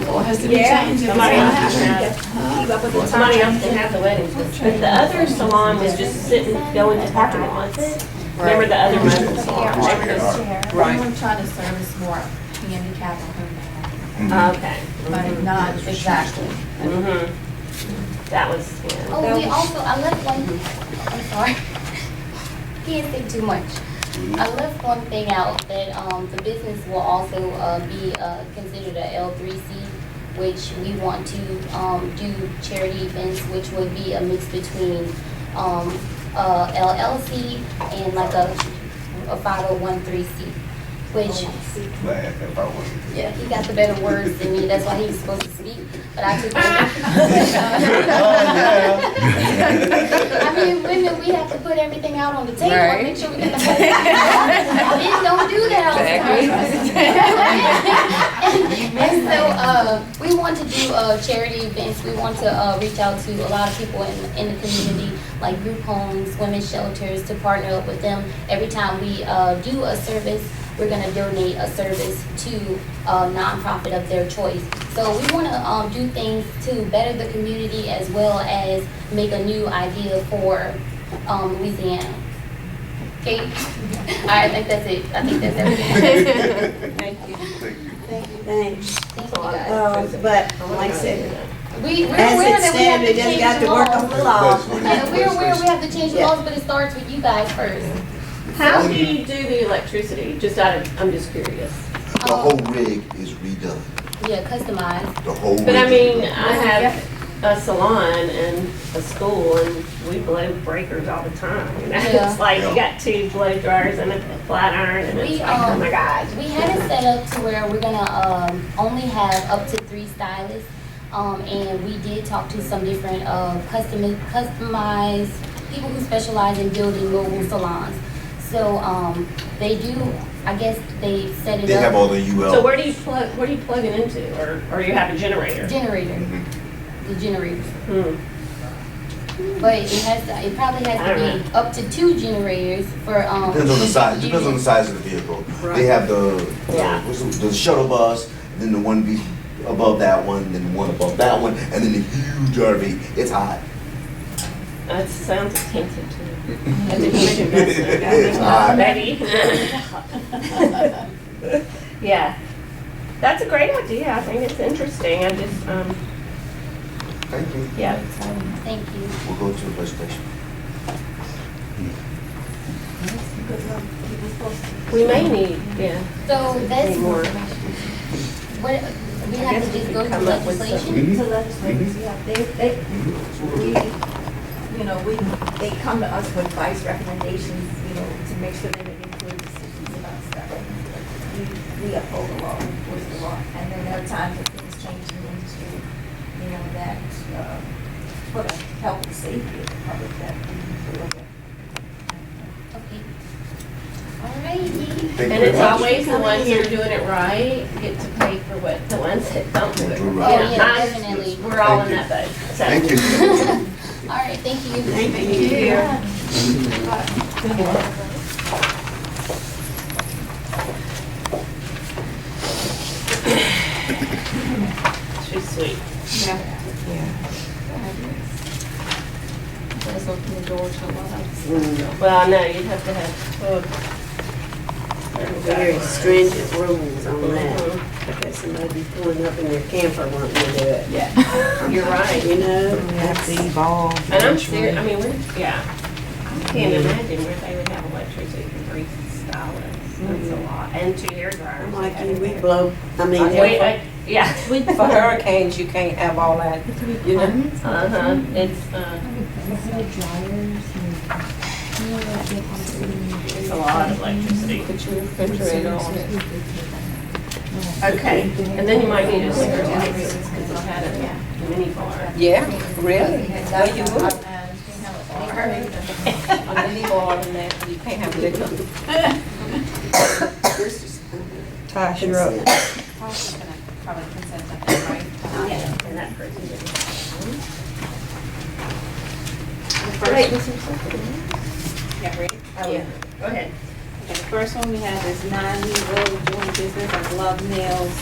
Speaker 4: What has to be
Speaker 10: Yeah.
Speaker 4: changed?
Speaker 10: Somebody else can have the weddings. But the other salon was just sitting, going to parking lots. Remember the other mobile salon?
Speaker 11: Right.
Speaker 9: I'm trying to service more handicap or home,
Speaker 10: Okay.
Speaker 9: but not exactly.
Speaker 10: That was,
Speaker 13: Oh, we also, I left one, I'm sorry. Can't say too much. I left one thing out, that the business will also be considered a L3C, which we want to do charity events, which would be a mix between LLC and like a 501(c), which, yeah, he got the better words than me, that's why he was supposed to speak, but I took I mean, women, we have to put everything out on the table and make sure we get the whole men don't do that all the time. And so we want to do charity events. We want to reach out to a lot of people in the community, like group homes, women's shelters, to partner up with them. Every time we do a service, we're going to donate a service to a nonprofit of their choice. So we want to do things to better the community as well as make a new idea for Louisiana. Okay? I think that's it. I think that's everything.
Speaker 1: Thank you.
Speaker 13: Thank
Speaker 1: Thanks.
Speaker 13: you, guys.
Speaker 1: But like I said,
Speaker 13: We're
Speaker 1: as
Speaker 13: aware
Speaker 1: it
Speaker 13: that we have
Speaker 1: stands,
Speaker 13: to
Speaker 1: we just
Speaker 13: change
Speaker 1: got
Speaker 13: the
Speaker 1: to work
Speaker 13: laws.
Speaker 1: on the law.
Speaker 13: Yeah, we're aware we have to change the
Speaker 1: Yeah.
Speaker 13: laws, but it starts with you guys first.
Speaker 10: how do you do the electricity? I'm just curious.
Speaker 14: The whole rig is redone.
Speaker 13: Yeah, customized.
Speaker 14: The whole rig.
Speaker 10: But I
Speaker 14: is
Speaker 10: mean,
Speaker 14: redone.
Speaker 10: I have a salon and a school, and we blow breakers all the time.
Speaker 13: Yeah.
Speaker 10: It's like you got 2 blow dryers and a flat iron, and it's like, oh my God.
Speaker 13: We had it set up to where we're gonna only have up to 3 stylists. And we did talk to some different customized people who specialize in building mobile salons. So, they do, I guess they set it up.
Speaker 14: They have all the UL.
Speaker 10: So where do you plug it into, or you have a generator?
Speaker 13: Generator,
Speaker 14: Mhm.
Speaker 13: the generators.
Speaker 10: Hmm.
Speaker 13: But it probably has to be up to 2 generators for,
Speaker 14: Depends on the size. Depends on the size of the vehicle. They have the shuttle bus, and then the one above that one, then the one above that one, and then the huge RV. It's hot.
Speaker 10: That sounds expensive too. That's a huge investment.
Speaker 14: It's hot.
Speaker 10: Betty. Yeah, that's a great idea. I think it's interesting. I just,
Speaker 14: Thank you.
Speaker 10: yeah.
Speaker 13: thank you.
Speaker 14: We'll go to the presentation.
Speaker 10: We may need, yeah.
Speaker 13: So that's,
Speaker 10: Need more.
Speaker 13: what, we have to just go to
Speaker 10: come up with
Speaker 13: legislation?
Speaker 2: To legislators, yeah, they come to us with advice, recommendations, to make sure that it includes decisions about stuff. We uphold the law, we enforce the law, and then there are times that things change in the industry, that, for the health and safety of the public, that we need to look at.
Speaker 13: Okay. All righty.
Speaker 14: Thank
Speaker 10: And
Speaker 14: you
Speaker 10: it's
Speaker 14: very much.
Speaker 10: always the ones that are doing it right get to pay for what the ones that don't do it
Speaker 14: Do
Speaker 10: right.
Speaker 14: right.
Speaker 13: Oh, yeah, definitely.
Speaker 10: We're all in
Speaker 14: Thank
Speaker 10: that boat. So.
Speaker 14: Thank you.
Speaker 13: All right, thank you.
Speaker 10: She's sweet.
Speaker 2: Let's open the door to a lot of.
Speaker 10: Well, no, you'd have to have.
Speaker 1: Very stringent rules on that,
Speaker 10: Mhm.
Speaker 1: because somebody be pulling up in their camper wanting to do it.
Speaker 10: Yeah, you're right.
Speaker 1: You know,
Speaker 6: Have to evolve.
Speaker 10: And I'm serious, I mean, yeah. I can't imagine where they would have electricity for 3 stylists. That's a lot. And 2 hair dryers.
Speaker 1: I'm like you, we blow, I mean,
Speaker 10: Yeah.
Speaker 6: For hurricanes, you can't have all that,
Speaker 10: Uh-huh. It's, it's a lot of electricity.
Speaker 6: Put your refrigerator on it.
Speaker 10: Okay, and then you might need a liquor license because they'll have a mini bar.
Speaker 6: Yeah, really? Where you would?
Speaker 2: On any board and that, you can't have liquor.
Speaker 6: Tosh, you're up.
Speaker 9: Probably consent, I think, right?
Speaker 10: Yeah, and that person didn't.
Speaker 3: Yeah, ready?
Speaker 10: Yeah, go ahead.
Speaker 3: Okay, the first one we have is 9 Lee Road doing business as Love Nails.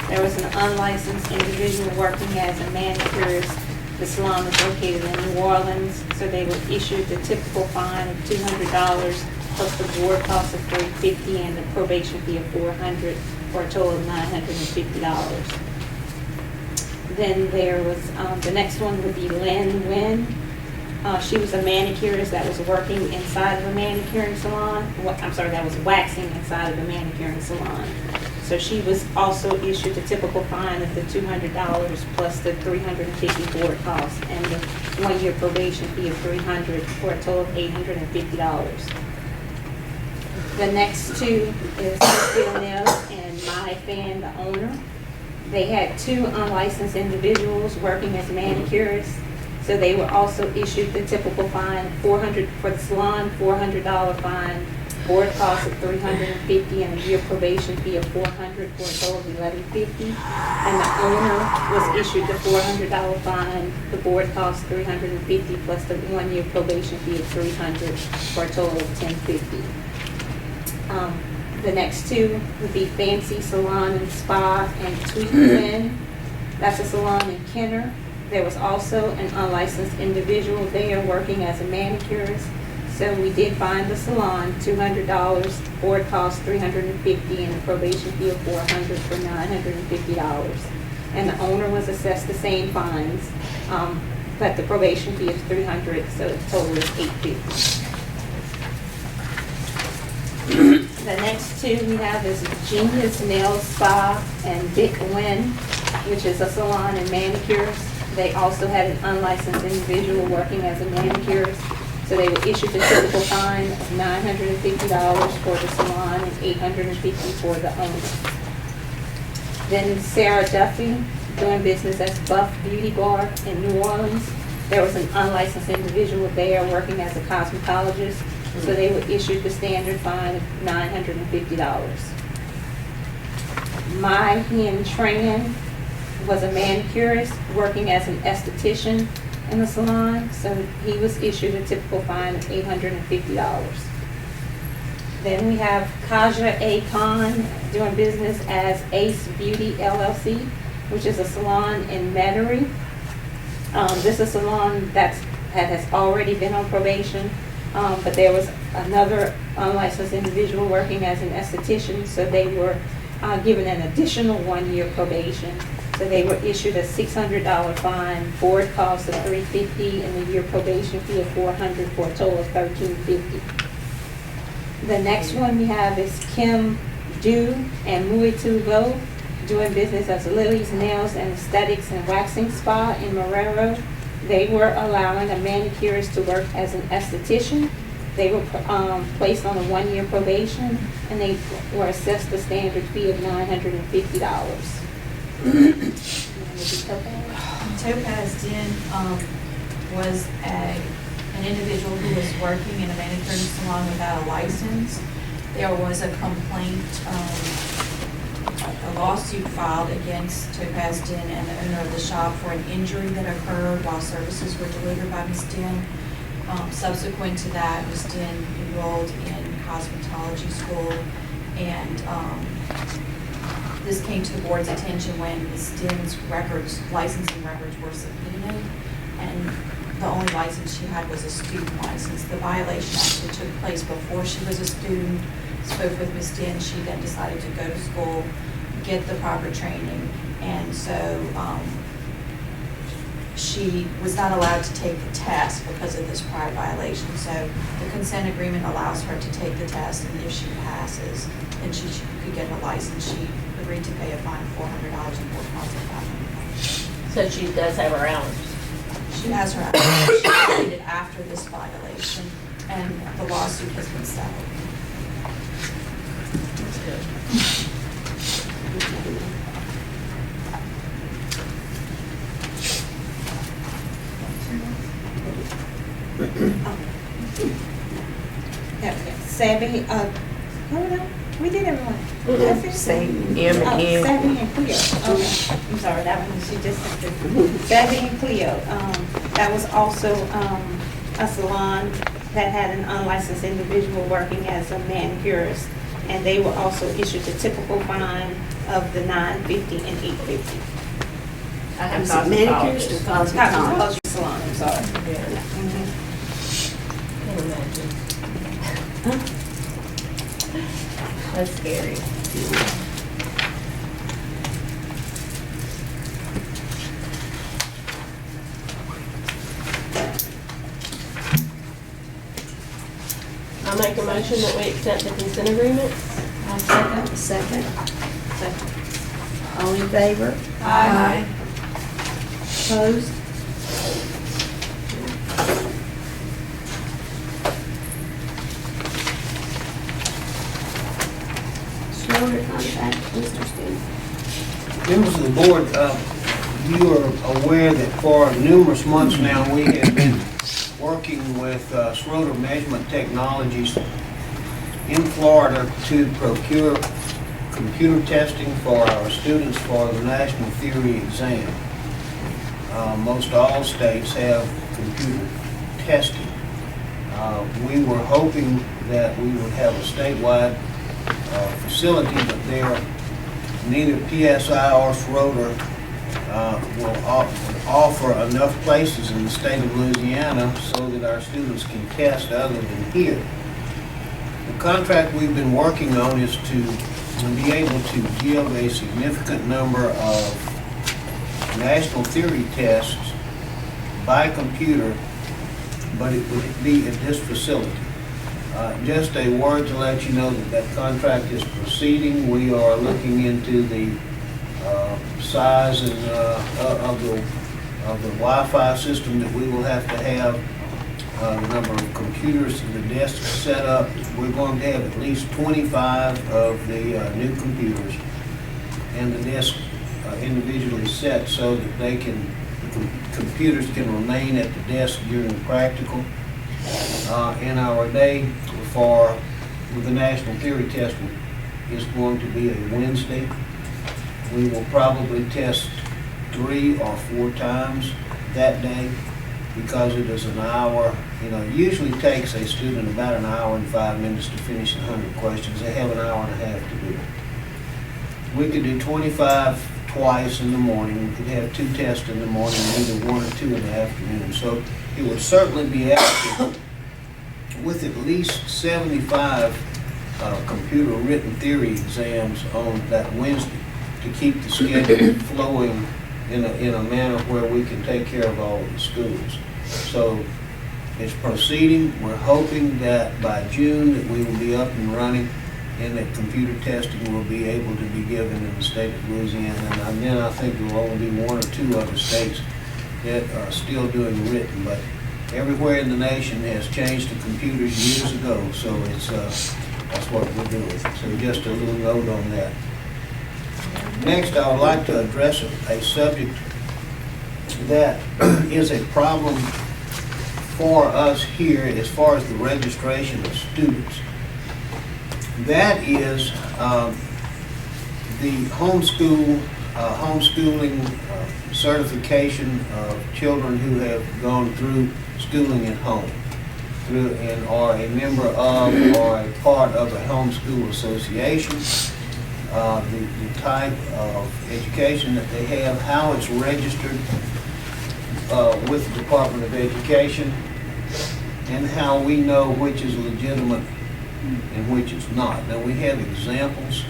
Speaker 3: There was an unlicensed individual working as a manicurist. The salon is located in New Orleans, so they were issued the typical fine of $200 plus the board cost of $350 and the probation fee of $400 for a total of $950. Then there was, the next one would be Lynn Nguyen. She was a manicurist that was working inside of a manicuring salon. That was waxing inside of a manicuring salon. So she was also issued the typical fine of the $200 plus the $350 board cost and the 1-year probation fee of $300 for a total of $850. The next 2 is Steel Nails and My Fan, the owner. They had 2 unlicensed individuals working as manicurists. So they were also issued the typical fine, $400 for the salon, $400 fine, board cost of $350, and a year probation fee of $400 for a total of $1,150. And the owner was issued the $400 fine, the board cost $350 plus the 1-year probation fee of $300 for a total of $1,050. The next 2 would be Fancy Salon and Spa and Tweet Win. That's a salon in Kenner. There was also an unlicensed individual there working as a manicurist. So we did fine the salon $200, board cost $350, and a probation fee of $400 for $950. And the owner was assessed the same fines, but the probation fee is $300, so the total is $850. The next 2 we have is Genius Nail Spa and Vic Wynn, which is a salon and manicurist. They also had an unlicensed individual working as a manicurist. So they were issued the typical fine of $950 for the salon and $850 for the owner. Then Sarah Duffy, doing business as Buff Beauty Bar in New Orleans. There was an unlicensed individual there working as a cosmetologist, so they were issued the standard fine of $950. My Hen Tran was a manicurist working as an esthetician in the salon, so he was issued a typical fine of $850. Then we have Kaja A. Khan doing business as Ace Beauty LLC, which is a salon in Metairie. This is a salon that has already been on probation, but there was another unlicensed individual working as an esthetician, so they were given an additional 1-year probation. So they were issued a $600 fine, board cost of $350, and a year probation fee of $400 for a total of $1,350. The next one we have is Kim Du and Mui Tu Go, doing business as Lily's Nails and Aesthetics and Waxing Spa in Marrero. They were allowing a manicurist to work as an esthetician. They were placed on a 1-year probation, and they were assessed the standard fee of $950.
Speaker 9: Topaz Din was an individual who was working in a manicure salon without a license. There was a complaint, a lawsuit filed against Topaz Din and the owner of the shop for an injury that occurred while services were delivered by Ms. Din. Subsequent to that, Ms. Din enrolled in cosmetology school, and this came to the board's attention when Ms. Din's licensing records were subpoenaed, and the only license she had was a student license. The violation actually took place before she was a student. Spoke with Ms. Din, she then decided to go to school, get the proper training, and so she was not allowed to take the test because of this prior violation. So the consent agreement allows her to take the test, and if she passes, then she could get a license. She agreed to pay a fine of $400 and board costs of $500.
Speaker 10: So she does have her hours.
Speaker 9: She has her hours. She completed after this violation, and the lawsuit has been settled.
Speaker 10: That's good.
Speaker 3: Savvy, hold on, we did everyone. That's it.
Speaker 5: Same, M and N.
Speaker 3: Savvy and Cleo, okay, I'm sorry, that one, she just said this. Savvy and Cleo, that was also, a salon that had an unlicensed individual working as a manicurist, and they were also issued a typical fine of the $950 and $850.
Speaker 10: I have
Speaker 1: Manicurist or
Speaker 10: cosmetology.
Speaker 1: cosmetologist?
Speaker 3: Cosmetology salon, I'm sorry.
Speaker 10: Yeah.
Speaker 3: Mhm.
Speaker 10: Can't imagine. That's scary. I make a motion that we accept the consent agreements.
Speaker 1: I'll second. Second. All in favor?
Speaker 9: Aye.
Speaker 1: Opposed? Schroeder contract, Mr. Steve.
Speaker 12: Members of the board, you are aware that for numerous months now, we have been working with Schroeder Measurement Technologies in Florida to procure computer testing for our students for the National Theory exam. Most all states have computer testing. We were hoping that we would have a statewide facility, but neither PSI or Schroeder will offer enough places in the state of Louisiana so that our students can test other than here. The contract we've been working on is to be able to give a significant number of national theory tests by computer, but it would be at this facility. Just a word to let you know that contract is proceeding. We are looking into the size and of the Wi-Fi system that we will have to have, the number of computers and the desks set up. We're going to have at least 25 of the new computers and the desks individually set so that they can computers can remain at the desk during practical. And our day for the national theory test is going to be a Wednesday. We will probably test 3 or 4 times that day because it is an hour. You know, it usually takes a student about an hour and 5 minutes to finish 100 questions. They have an hour and a half to do it. We could do 25 twice in the morning. We could have 2 tests in the morning, either 1 or 2 in the afternoon. So it would certainly be active with at least 75 computer written theory exams on that Wednesday to keep the schedule flowing in a manner where we can take care of all of the schools. So it's proceeding. We're hoping that by June that we will be up and running and that computer testing will be able to be given in the state of Louisiana. And then I think there will only be 1 or 2 other states that are still doing written, but everywhere in the nation has changed to computers years ago, so it's that's what we're doing. So just a little note on that. Next, I would like to address a subject that is a problem for us here as far as the registration of students. That is the homeschooling certification of children who have gone through schooling at home and are a member of or a part of a homeschool association, the type of education that they have, how it's registered with the Department of Education, and how we know which is legitimate and which is not. Now, we have examples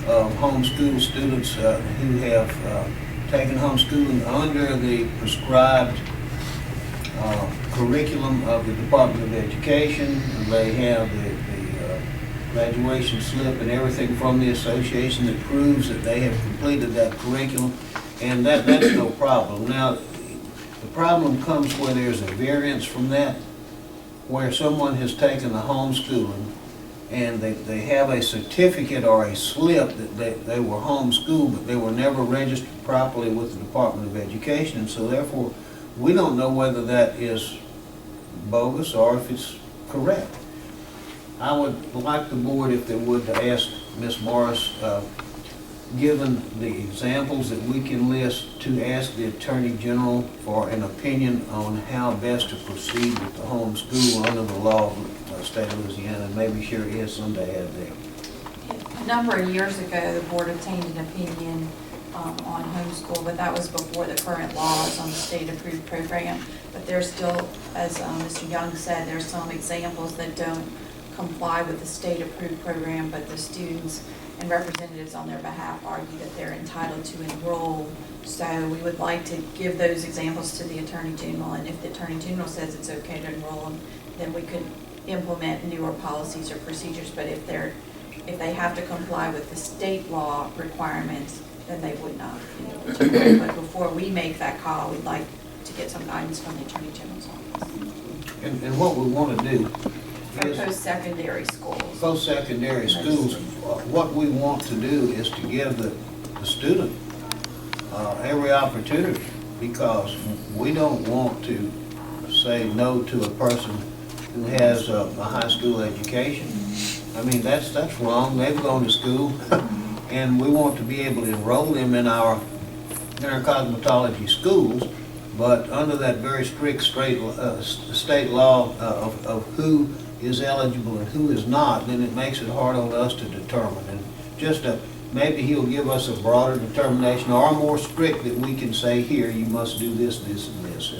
Speaker 12: of homeschool students who have taken homeschooling under the prescribed curriculum of the Department of Education. They have the graduation slip and everything from the association that proves that they have completed that curriculum, and that's no problem. Now, the problem comes where there's a variance from that, where someone has taken the homeschooling and they have a certificate or a slip that they were homeschooled, but they were never registered properly with the Department of Education, and so therefore we don't know whether that is bogus or if it's correct. I would like the board, if they would, to ask Ms. Morris, given the examples that we can list, to ask the Attorney General for an opinion on how best to proceed with the homeschool under the law of the state of Louisiana. Maybe Sherry has something to add there.
Speaker 9: A number of years ago, the board obtained an opinion on homeschool, but that was before the current laws on the state-approved program. But there's still, as Mr. Young said, there's some examples that don't comply with the state-approved program, but the students and representatives on their behalf argue that they're entitled to enroll. So we would like to give those examples to the Attorney General, and if the Attorney General says it's okay to enroll them, then we could implement newer policies or procedures. But if they have to comply with the state law requirements, then they would not be able to enroll. But before we make that call, we'd like to get some guidance from the Attorney General's office.
Speaker 12: And what we want to do
Speaker 9: For post-secondary schools.
Speaker 12: Post-secondary schools, what we want to do is to give the student every opportunity, because we don't want to say no to a person who has a high school education. I mean, that's wrong. They've gone to school, and we want to be able to enroll them in our cosmetology schools, but under that very strict state law of who is eligible and who is not, then it makes it hard on us to determine. And just maybe he'll give us a broader determination or more strict that we can say, here, you must do this, this, and this.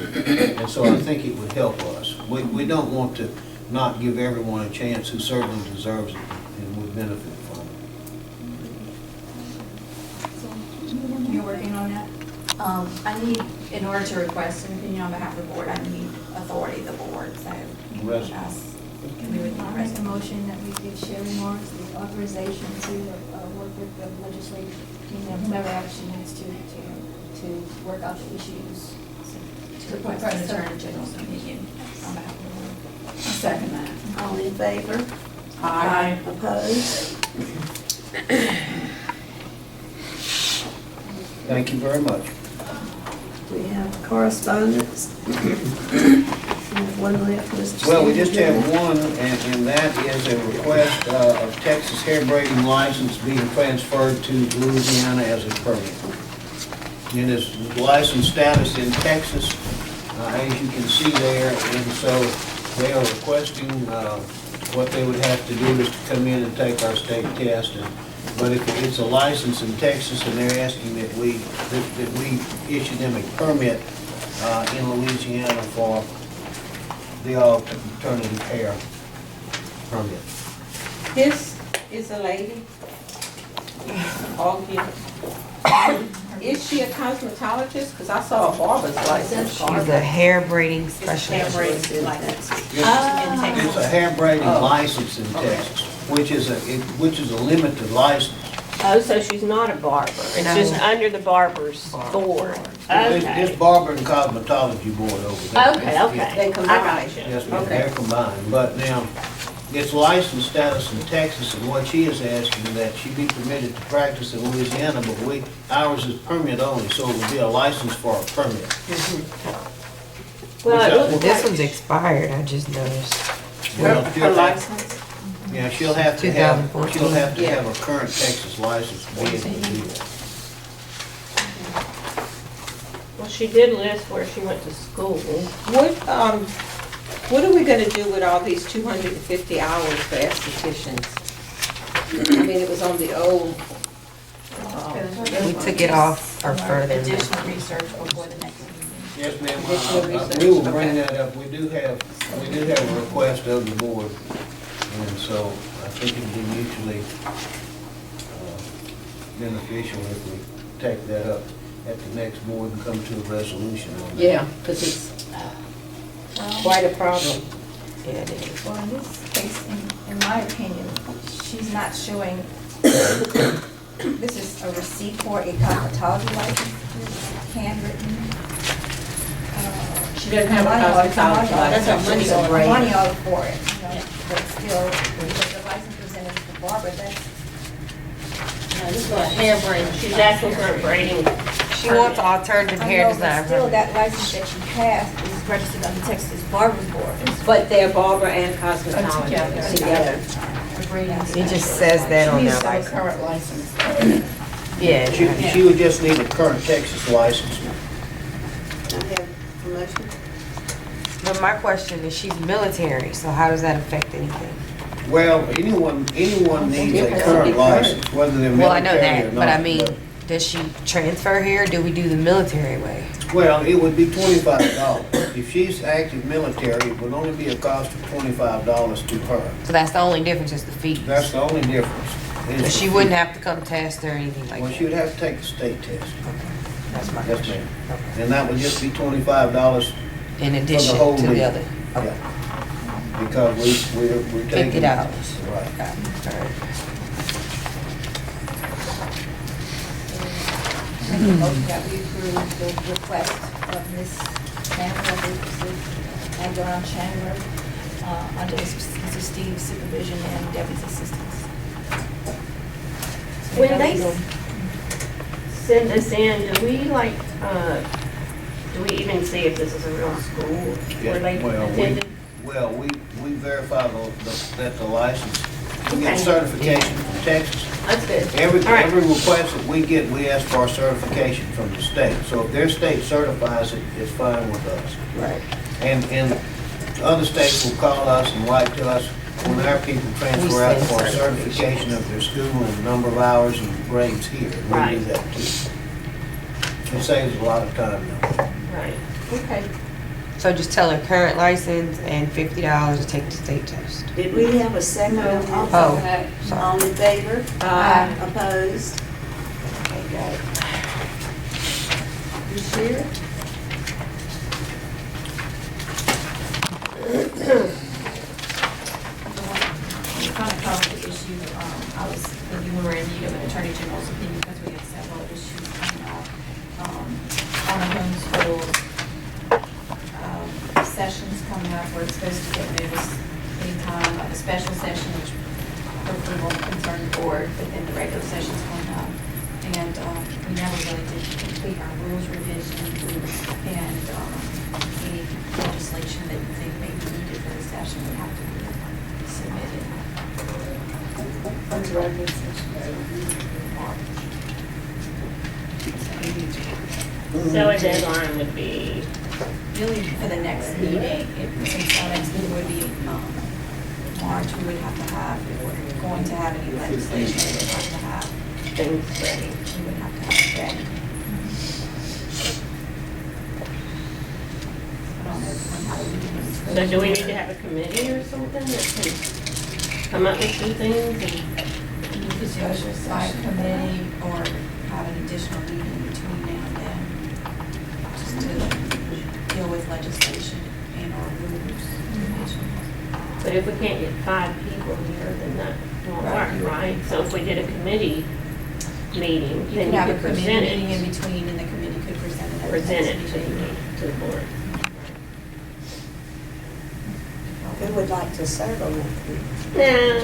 Speaker 12: And so I think it would help us. We don't want to not give everyone a chance who certainly deserves it and would benefit from it.
Speaker 9: You're working on that? I need, in order to request an opinion on behalf of the board, I need authority of the board, so.
Speaker 2: Can we make a motion that we give Sherry Morris the authorization to work with the legislative team and whoever else she needs to work out the issues?
Speaker 9: To request an Attorney General's opinion on behalf of the board.
Speaker 4: I second that.
Speaker 1: All in favor?
Speaker 4: Aye.
Speaker 1: Opposed?
Speaker 12: Thank you very much.
Speaker 1: We have correspondence. We have one left, Mr.
Speaker 12: Well, we just
Speaker 1: Stanley.
Speaker 12: have one, and that is a request of Texas hair braiding license being transferred to Louisiana as a permit. And his license status in Texas, as you can see there, and so they are requesting, what they would have to do is to come in and take our state test. But if it's a license in Texas and they're asking that we issue them a permit in Louisiana for the alternative hair permit.
Speaker 6: This is a lady, Augie. Is she a cosmetologist? Because I saw a barber's license.
Speaker 5: She's a hair braiding
Speaker 6: Hair
Speaker 5: specialist.
Speaker 6: braiding license.
Speaker 12: It's a hair braiding license in Texas, which is a limited license.
Speaker 10: Oh, so she's not a barber. It's
Speaker 5: No.
Speaker 10: just under the barber's board. Okay.
Speaker 12: It's Barber and Cosmetology Board over there.
Speaker 10: Okay, okay.
Speaker 6: They
Speaker 10: I
Speaker 6: combine.
Speaker 10: got you.
Speaker 12: Yes, ma'am,
Speaker 6: Okay.
Speaker 12: they're combined, but now, it's license status in Texas, and what she is asking that she be permitted to practice in Louisiana, but ours is permit only, so it would be a license for a permit.
Speaker 10: Well, it looks
Speaker 5: This
Speaker 10: like
Speaker 5: one's expired, I just noticed.
Speaker 12: Well,
Speaker 6: Her
Speaker 12: she'll have-
Speaker 6: license?
Speaker 12: Yeah, she'll have to have
Speaker 5: 2014.
Speaker 12: a current Texas license to be able to do that.
Speaker 10: well, she did list where she went to school.
Speaker 6: What are we gonna do with all these 250 hours for estheticians? I mean, it was on the old,
Speaker 5: We took it off or further.
Speaker 9: Additional research before the next meeting.
Speaker 12: Yes,
Speaker 6: Additional
Speaker 12: ma'am,
Speaker 6: research,
Speaker 12: we will bring
Speaker 6: okay.
Speaker 12: that up, we do have a request of the board, and so I think it'd be mutually beneficial if we take that up at the next board and come to a resolution on that.
Speaker 6: yeah, because it's quite a problem.
Speaker 5: Yeah, it is.
Speaker 2: Well, in this case, in my opinion, she's not showing, this is a receipt for a cosmetology license, handwritten.
Speaker 6: She doesn't have a cosmetology license. That's her money order.
Speaker 2: Money order for it, you know, but still, because the license presented to the barber, that's,
Speaker 10: This is a hair braiding. She's asking for a braiding.
Speaker 5: She wants alternative
Speaker 2: I
Speaker 5: hair
Speaker 2: know,
Speaker 5: design.
Speaker 2: but still, that license that she passed is registered under Texas Barber Board.
Speaker 6: But they're barber and cosmetologist together.
Speaker 5: It just says that on their license.
Speaker 9: current license.
Speaker 5: Yeah.
Speaker 12: She would just need a current Texas license.
Speaker 1: I have a motion.
Speaker 5: But my question is, she's military, so how does that affect anything?
Speaker 12: Well, anyone needs a current license, whether they're
Speaker 5: Well, I know
Speaker 12: military or
Speaker 5: that,
Speaker 12: not.
Speaker 5: but I mean, does she transfer here? Do we do the military way?
Speaker 12: Well, it would be $25. If she's active military, it would only be a cost of $25 to her.
Speaker 5: So that's the only difference, is the fees.
Speaker 12: That's the only difference. is
Speaker 5: So
Speaker 12: the
Speaker 5: she
Speaker 12: fee.
Speaker 5: wouldn't have to come test or anything like
Speaker 12: Well,
Speaker 5: that?
Speaker 12: she would have to take the state test.
Speaker 5: That's my
Speaker 12: Yes,
Speaker 5: question.
Speaker 12: ma'am. And that would just be $25.
Speaker 5: In addition
Speaker 12: whole
Speaker 5: to the
Speaker 12: week.
Speaker 5: other? Okay.
Speaker 12: Because we're taking.
Speaker 5: $50.
Speaker 12: Right.
Speaker 5: Okay, all right.
Speaker 2: Make a motion that we approve the request of Ms. Chandler, I believe this is Angela Chandler, under Mr. Steve's supervision and Debbie's assistance.
Speaker 10: When they send this in, do we like, do we even see if this is a real school where they attended?
Speaker 12: Well, we verify that the license, we get
Speaker 10: Okay.
Speaker 12: certification from Texas.
Speaker 10: That's good.
Speaker 12: Every
Speaker 10: All right.
Speaker 12: request that we get, we ask for a certification from the state. So if their state certifies it, it's fine with us.
Speaker 5: Right.
Speaker 12: And other states will call us and write to us when our people transfer out for a certification of their school and number of hours and grades here. We do
Speaker 10: Right.
Speaker 12: that too. It saves a lot of time though.
Speaker 10: Right.
Speaker 6: Okay.
Speaker 5: So just tell her current license and $50 to take the state test.
Speaker 1: Did we have a second on this?
Speaker 5: Oh, sorry.
Speaker 1: All in favor?
Speaker 6: Aye.
Speaker 1: Opposed? Okay, got it. You sure?
Speaker 9: The kind of conflict issue, when you were in need of an attorney general's opinion, because we have several issues coming out, on the homeschool, sessions coming up, we're supposed to get notice anytime of a special session, which hopefully won't concern the board, but then the regular session's coming up. and we never really did complete our rules revision and any legislation that you think may be needed for the session would have to be submitted.
Speaker 4: When's regular session?
Speaker 10: So a deadline would be,
Speaker 9: Really, for the next meeting, since our next meeting would be March, we would have to have, if we're going to have any legislation, we would have to have
Speaker 10: things ready.
Speaker 9: we would have to have it ready. I don't know when how we do it.
Speaker 10: So do we need to have a committee or something that can come up with some things and
Speaker 9: You could do it by committee or have an additional meeting between now and then, just to deal with legislation and our rules revisions.
Speaker 10: but if we can't get 5 people here, then that won't
Speaker 9: Right.
Speaker 10: work, right? So if we did a committee meeting,
Speaker 9: You
Speaker 10: then
Speaker 9: could
Speaker 10: you
Speaker 9: have a
Speaker 10: could
Speaker 9: committee
Speaker 10: present
Speaker 9: meeting in
Speaker 10: it,
Speaker 9: between and the committee could present it at the
Speaker 10: present it
Speaker 9: next
Speaker 10: to the,
Speaker 9: meeting.
Speaker 10: to the board.
Speaker 1: Who would like to serve on that committee?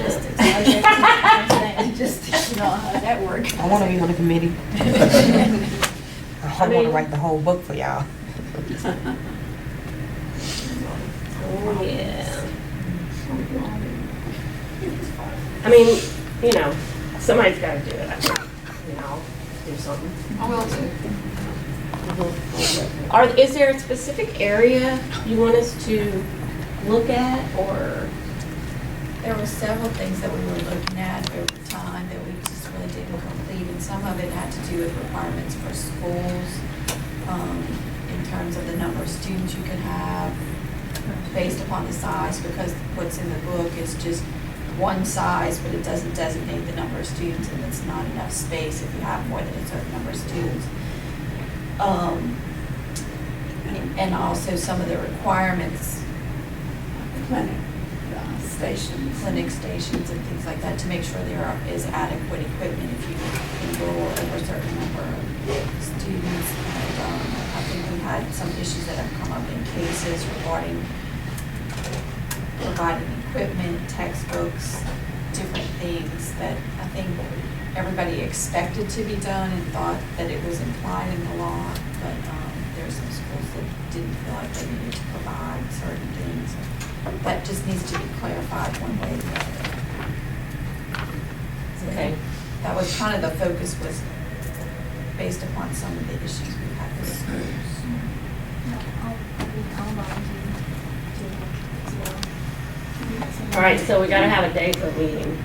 Speaker 9: Just, you know, how that works.
Speaker 5: I wanna be on the committee. I wanna write the whole book for y'all.
Speaker 10: Oh, yeah. I mean, you know, somebody's gotta do it, I think, you know, do something.
Speaker 4: I will too.
Speaker 10: Is there a specific area you want us to look at, or?
Speaker 9: There were several things that we were looking at over time that we just really didn't complete, and some of it had to do with requirements for schools, in terms of the number of students you could have, based upon the size, because what's in the book is just one size, but it doesn't designate the number of students, and it's not enough space if you have more than a certain number of students. And also some of the requirements, clinic stations and things like that, to make sure there is adequate equipment if you enroll over a certain number of students. And I think we had some issues that have come up in cases regarding providing equipment, textbooks, different things that I think everybody expected to be done and thought that it was implied in the law, but there are some schools that didn't feel like they needed to provide certain things. That just needs to be clarified one way or the other. So
Speaker 10: Okay.
Speaker 9: that was kind of the focus, was based upon some of the issues we've had with schools.
Speaker 10: All right, so we gotta have a date for a meeting.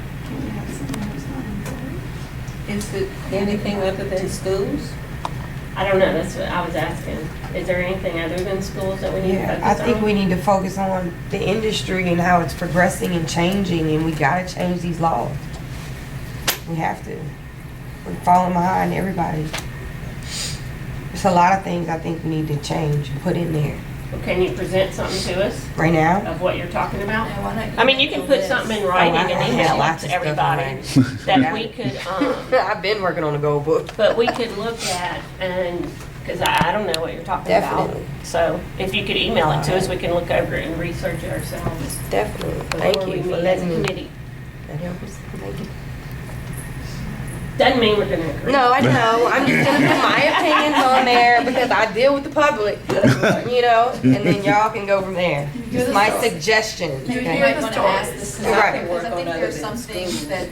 Speaker 6: Is it anything other than schools?
Speaker 10: I don't know, that's what I was asking. Is there anything other than schools that we need to
Speaker 5: Yeah,
Speaker 10: focus
Speaker 5: I
Speaker 10: on?
Speaker 5: think we need to focus on the industry and how it's progressing and changing, and we gotta change these laws. We have to. We're falling behind everybody. There's a lot of things I think we need to change and put in there.
Speaker 10: Well, can you present something to us
Speaker 5: Right now?
Speaker 10: of what you're talking about?
Speaker 9: Now, why don't
Speaker 10: I mean, you can put
Speaker 9: list?
Speaker 10: something in writing
Speaker 5: I
Speaker 10: and
Speaker 5: have
Speaker 10: email
Speaker 5: lots
Speaker 10: it
Speaker 5: of
Speaker 10: to
Speaker 5: stuff in
Speaker 10: everybody
Speaker 5: writing.
Speaker 10: that we could,
Speaker 5: I've been working on a goal book.
Speaker 10: but we could look at and, because I don't know what you're talking about.
Speaker 5: Definitely.
Speaker 10: So if you could email it to us, we can look over it and research it ourselves.
Speaker 5: Definitely.
Speaker 10: before
Speaker 5: Thank
Speaker 10: we
Speaker 5: you for
Speaker 10: meet as a
Speaker 5: letting me.
Speaker 10: committee.
Speaker 5: That helps. Thank you.
Speaker 10: Doesn't mean we're gonna agree.
Speaker 5: No, I know. I'm just gonna put my opinions on there because I deal with the public, you know, and then y'all can go from there. Just my suggestion.
Speaker 9: You
Speaker 5: okay?
Speaker 9: might want to ask the staff,
Speaker 5: Right.
Speaker 9: because I think there are some things that,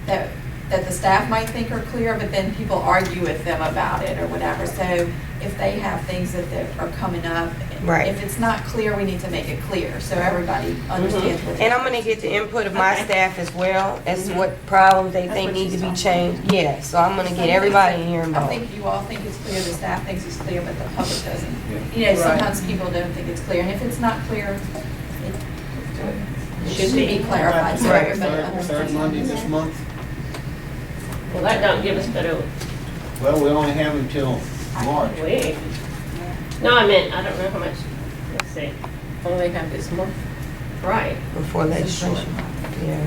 Speaker 9: that the staff might think are clear, but then people argue with them about it or whatever. So if they have things that are coming up,
Speaker 5: Right.
Speaker 9: if it's not clear, we need to make it clear so everybody understands what.
Speaker 5: And I'm gonna get the input of my
Speaker 10: Okay.
Speaker 5: staff as well as to what problems they
Speaker 9: That's
Speaker 5: think
Speaker 9: what
Speaker 5: need to
Speaker 9: she's
Speaker 5: be
Speaker 9: talking
Speaker 5: changed. Yeah, so I'm gonna get everybody in here
Speaker 9: I
Speaker 5: involved.
Speaker 9: think you all think it's clear, the staff thinks it's clear, but the public doesn't. You know,
Speaker 6: Right.
Speaker 9: sometimes people don't think it's clear, and if it's not clear, it should be clarified so
Speaker 5: Right.
Speaker 9: everybody
Speaker 12: Third
Speaker 9: understands.
Speaker 12: Monday this month?
Speaker 10: Well, that don't give us but a
Speaker 12: Well, we only have until March.
Speaker 10: week. No, I meant, I don't know how much, let's see.
Speaker 6: Only have this month?
Speaker 10: Right.
Speaker 5: Before
Speaker 9: It's a short
Speaker 5: legislation.
Speaker 9: month.
Speaker 5: Yeah.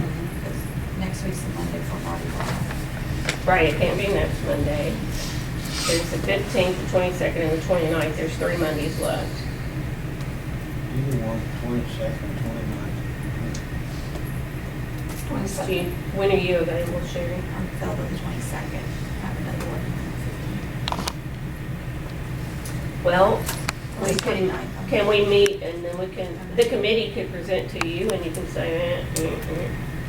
Speaker 9: Next week's the Monday for Mardi Gras.
Speaker 10: Right, it can't be next Monday. There's the 15th, the 22nd, and the 29th. There's 3 Mondays left.
Speaker 12: Either one, 22nd, 29th.
Speaker 4: 22nd.
Speaker 10: When are you available, Sherry?
Speaker 2: I'm available the 22nd. I have another one on
Speaker 10: Well,
Speaker 2: the
Speaker 10: we
Speaker 2: 15th.
Speaker 10: can we meet and then we can, the committee could present to you and you can say,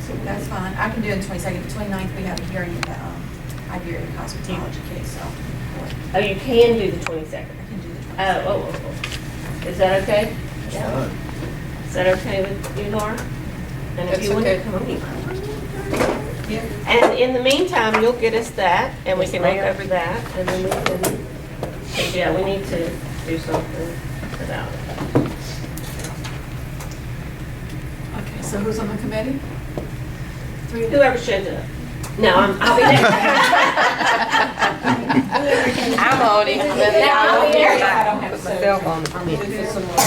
Speaker 2: So that's fine. I can do it the 22nd. The 29th, we have a hearing in the Iberia cosmetology case, so
Speaker 10: oh, you can do the 22nd.
Speaker 2: I can do the 22nd.
Speaker 10: Oh. Is that okay?
Speaker 12: It's fine.
Speaker 10: Is that okay with you, Laura? And if
Speaker 2: That's
Speaker 10: you want to
Speaker 2: okay.
Speaker 10: come,
Speaker 2: Yeah.
Speaker 10: and in the meantime, you'll get us that, and we can look over that, and then we can, yeah, we need to do something about it.
Speaker 4: Okay, so who's on the committee?
Speaker 10: Whoever shows up. No, I'll be there.
Speaker 5: I'm on it.
Speaker 10: No, I'll be there.
Speaker 5: I don't have myself on the
Speaker 6: I'm
Speaker 5: committee.
Speaker 6: looking for some more.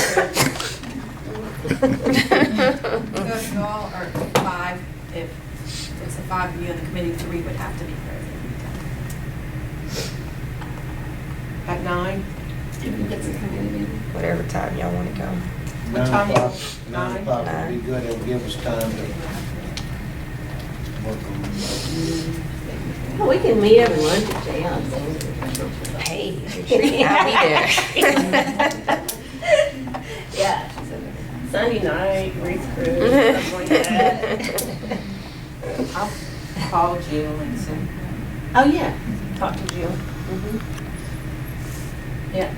Speaker 2: If you all are 5, if it's the 5 of you on the committee, 3 would have to be present.
Speaker 6: At 9?
Speaker 5: Whatever time y'all want to go.
Speaker 12: 9
Speaker 6: time
Speaker 12: o'clock,
Speaker 6: is
Speaker 12: 9
Speaker 6: 9?
Speaker 12: o'clock would be good, it'll give us time to work on it.
Speaker 10: Well, we can meet over lunch at Jan's.
Speaker 5: Hey, I'll be there.
Speaker 10: Yeah. Sunday night, Reese Cruise, stuff like that.
Speaker 6: I'll call Jill and see.
Speaker 10: Oh, yeah, talk to Jill. Yeah.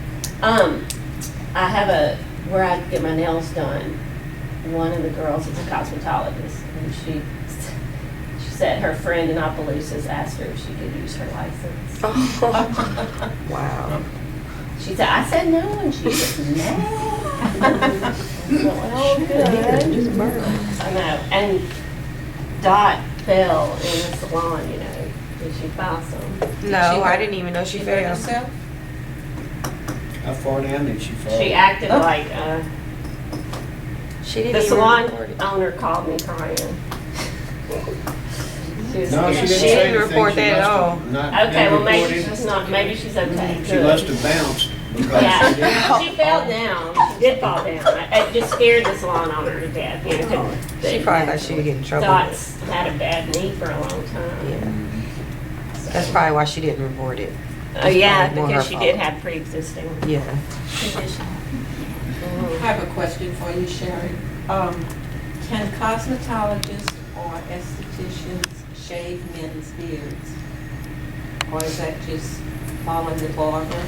Speaker 10: I have where I get my nails done, one of the girls is a cosmetologist, and she said her friend in Opelousas asked her if she could use her license.
Speaker 5: Wow.
Speaker 10: She said, I said no, and she said, no. Well, good. I know, and Dot fell in the salon, you know. Did she file some?
Speaker 5: No, I didn't even know she
Speaker 6: She hurt
Speaker 5: fell.
Speaker 6: herself?
Speaker 12: How far down did she fall?
Speaker 10: She acted like,
Speaker 5: She didn't
Speaker 10: the
Speaker 5: even
Speaker 10: salon
Speaker 5: report it.
Speaker 10: owner called me crying. She was
Speaker 12: No,
Speaker 10: scared.
Speaker 12: she didn't
Speaker 5: She
Speaker 12: say
Speaker 5: didn't
Speaker 12: anything.
Speaker 5: report
Speaker 12: She
Speaker 5: that at
Speaker 12: must have
Speaker 5: all.
Speaker 12: not
Speaker 10: Okay, well, maybe
Speaker 12: reported.
Speaker 10: she's not, maybe she's okay.
Speaker 12: She
Speaker 10: Good.
Speaker 12: must have bounced because she
Speaker 10: Yeah,
Speaker 12: didn't.
Speaker 10: she fell down. She did fall down. It just scared the salon owner to death. You know,
Speaker 5: She probably thought she would get in trouble.
Speaker 10: Dot's had a bad knee for a long time.
Speaker 5: Yeah. That's probably why she didn't report it.
Speaker 10: Oh, yeah,
Speaker 5: More
Speaker 10: because
Speaker 5: her
Speaker 10: she
Speaker 5: fault.
Speaker 10: did have pre-existing.
Speaker 5: Yeah.
Speaker 2: Condition.
Speaker 6: I have a question for you, Sherry. Can cosmetologists or estheticians shave men's beards? Or is that just following the barber?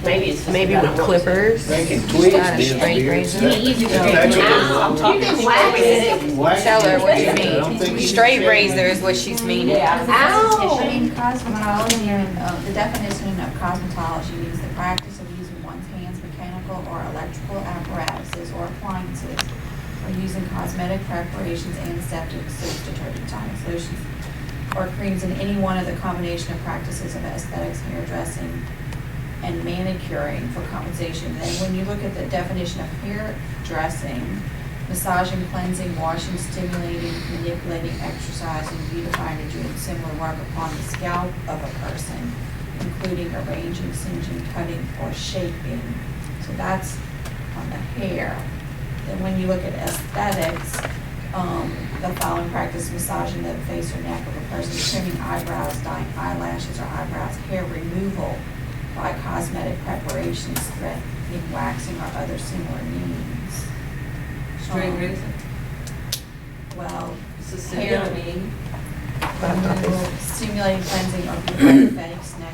Speaker 10: Maybe it's just
Speaker 5: Maybe
Speaker 10: that I
Speaker 5: with
Speaker 10: want
Speaker 5: clippers.
Speaker 12: They can tweeze
Speaker 5: Not a
Speaker 12: men's
Speaker 5: straight
Speaker 12: beards.
Speaker 5: razor.
Speaker 12: That's what
Speaker 10: I'm talking wax it.
Speaker 12: Wax
Speaker 5: Tell her what you
Speaker 12: it. I don't
Speaker 5: mean.
Speaker 12: think you
Speaker 5: Straight
Speaker 12: can shave
Speaker 5: razor is what she's meaning.
Speaker 10: Ow!
Speaker 2: In cosmetology, the definition of cosmetology means the practice of using one's hands, mechanical or electrical apparatuses or appliances, or using cosmetic preparations, antiseptics, soaps, detergent, tonic solutions, or creams in any one of the combination of practices of aesthetics, hairdressing, and manicuring for compensation. And when you look at the definition of hairdressing, massaging, cleansing, washing, stimulating, manipulating, exercising, beautifying, or doing similar work upon the scalp of a person, including arranging, singeing, cutting, or shaping. So that's on the hair. Then when you look at aesthetics, the following practice: massaging the face or neck of a person, trimming eyebrows, dyeing eyelashes or eyebrows, hair removal by cosmetic preparations, threading, waxing, or other similar means.
Speaker 6: Straight razor?
Speaker 2: Well,
Speaker 6: Sicilian.
Speaker 2: stimulating, cleansing, or beautifying face, neck,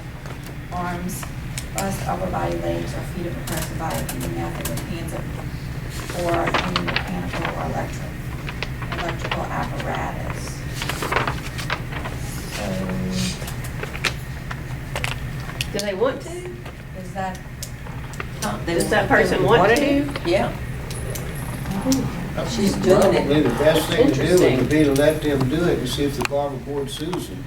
Speaker 2: arms, bust, upper body, legs, or feet of a person by any method with hands or any mechanical or electrical apparatus. So,
Speaker 10: Do they want to?
Speaker 2: is that,
Speaker 10: Does that person want to?
Speaker 6: Yeah.
Speaker 12: She's
Speaker 6: doing it.
Speaker 12: Probably the best thing to do
Speaker 10: Interesting.
Speaker 12: would be to let them do it and see if the barber board sues them.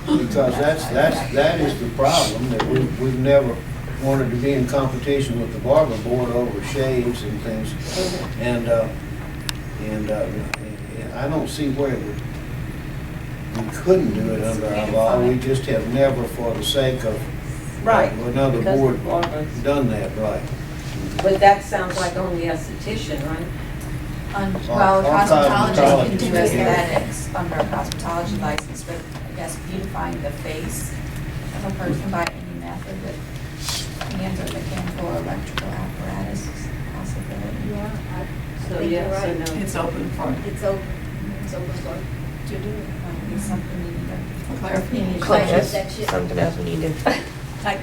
Speaker 12: Because that is the problem, that we've never wanted to be in competition with the barber board over shaves and things. And I don't see where we couldn't do it under our law. We just have never, for the sake of
Speaker 6: Right.
Speaker 12: another
Speaker 6: Because
Speaker 12: board,
Speaker 6: of barbers.
Speaker 12: done that right.
Speaker 6: But that sounds like only esthetician, right?
Speaker 9: Well, cosmetology, you can do
Speaker 12: Cosmetology.
Speaker 9: aesthetics under a cosmetology license, but I guess beautifying the face of a person by any method that hands or mechanical or electrical apparatus is a possibility.
Speaker 6: So
Speaker 1: think you're
Speaker 6: yes or
Speaker 1: right.
Speaker 6: no?
Speaker 4: It's open for,
Speaker 1: It's open for
Speaker 9: To do it, might be something you need to.
Speaker 4: clarification.
Speaker 5: That's something else we need to, right,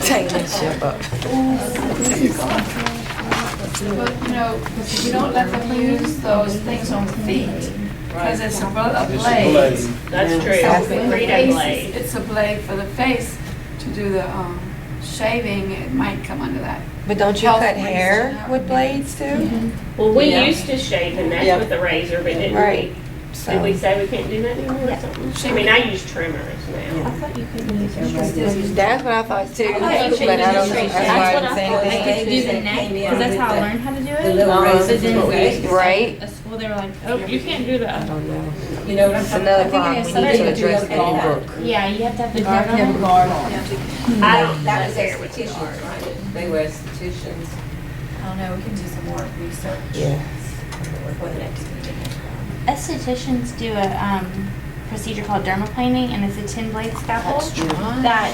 Speaker 5: tighten that ship up.
Speaker 4: But, you know, because you don't let them use those things on the feet, because it's a
Speaker 12: It's a
Speaker 4: blade.
Speaker 12: blade.
Speaker 10: That's true.
Speaker 4: So for
Speaker 10: We
Speaker 4: the
Speaker 10: read a
Speaker 4: face,
Speaker 10: blade.
Speaker 4: it's a blade for the face to do the shaving, it might come under that.
Speaker 5: But don't you
Speaker 4: Health
Speaker 5: cut
Speaker 4: reason,
Speaker 5: hair
Speaker 4: that
Speaker 5: with
Speaker 4: would be-
Speaker 5: blades too?
Speaker 10: Well, we
Speaker 6: Yeah.
Speaker 10: used to shave and
Speaker 6: Yeah.
Speaker 10: that's with a razor, but didn't
Speaker 5: Right.
Speaker 10: we?
Speaker 5: So,
Speaker 10: Did we say we can't do that anymore or something? I mean, I use trimmers now.
Speaker 3: thought you could use your
Speaker 5: that's what I thought too,
Speaker 3: I
Speaker 5: but
Speaker 3: thought you
Speaker 5: I
Speaker 3: should
Speaker 5: don't know,
Speaker 3: use
Speaker 5: that's
Speaker 3: your
Speaker 5: why I
Speaker 3: razor.
Speaker 5: didn't say anything.
Speaker 3: I could do the neck, because that's how I learned how to do
Speaker 1: The
Speaker 3: it.
Speaker 1: little
Speaker 5: Uh-huh.
Speaker 1: razors,
Speaker 3: But then
Speaker 1: what we used to say.
Speaker 5: Right?
Speaker 3: at school, they were like, oh, you can't do
Speaker 5: I
Speaker 3: that.
Speaker 5: don't know.
Speaker 6: You know what I'm
Speaker 5: It's
Speaker 6: talking
Speaker 5: another
Speaker 6: about?
Speaker 5: problem we need to address in the book.
Speaker 3: Yeah, you have to have the guard on it.
Speaker 10: I don't
Speaker 6: That was
Speaker 10: care with the
Speaker 6: estheticians,
Speaker 10: guard.
Speaker 6: right? They were estheticians.
Speaker 9: I don't know, we can do some more research.
Speaker 5: Yeah.
Speaker 9: For the next meeting.
Speaker 3: Estheticians do a procedure called dermaplaning, and it's a 10-blade scalpel that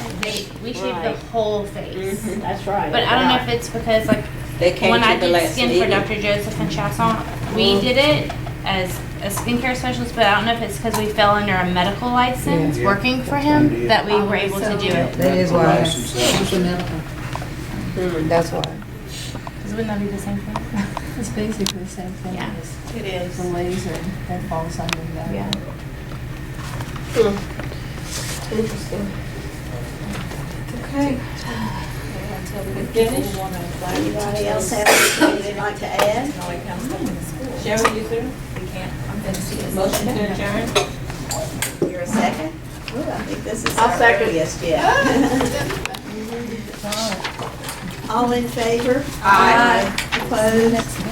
Speaker 3: we shave the
Speaker 10: Right.
Speaker 3: whole face.
Speaker 10: That's right.
Speaker 3: But I don't know if it's because like
Speaker 6: They came
Speaker 3: when I
Speaker 6: to the
Speaker 3: did
Speaker 6: last
Speaker 3: skin for
Speaker 6: meeting.
Speaker 3: Dr. Joseph and Chasson, we did it as a skincare specialist, but I don't know if it's because we fell under a medical license
Speaker 12: Yeah.
Speaker 3: working for him that we were able to do it.
Speaker 5: That is why,
Speaker 12: License that.
Speaker 5: that's why.
Speaker 3: Because wouldn't that be the same thing?
Speaker 15: It's basically the same thing
Speaker 3: Yeah.
Speaker 15: as
Speaker 6: It is.
Speaker 15: the laser that falls under that.
Speaker 3: Yeah.
Speaker 5: Interesting.
Speaker 6: Okay. Finish?
Speaker 1: Anybody else have anything they'd like to add?
Speaker 6: Sherry, you through?
Speaker 9: We can't, I'm gonna see this.
Speaker 6: Motion to adjourn?
Speaker 1: You're a second? Ooh, I think this is
Speaker 10: I'll
Speaker 1: our
Speaker 10: second.
Speaker 1: earliest yet. All in favor?
Speaker 6: Aye.
Speaker 1: Opposed?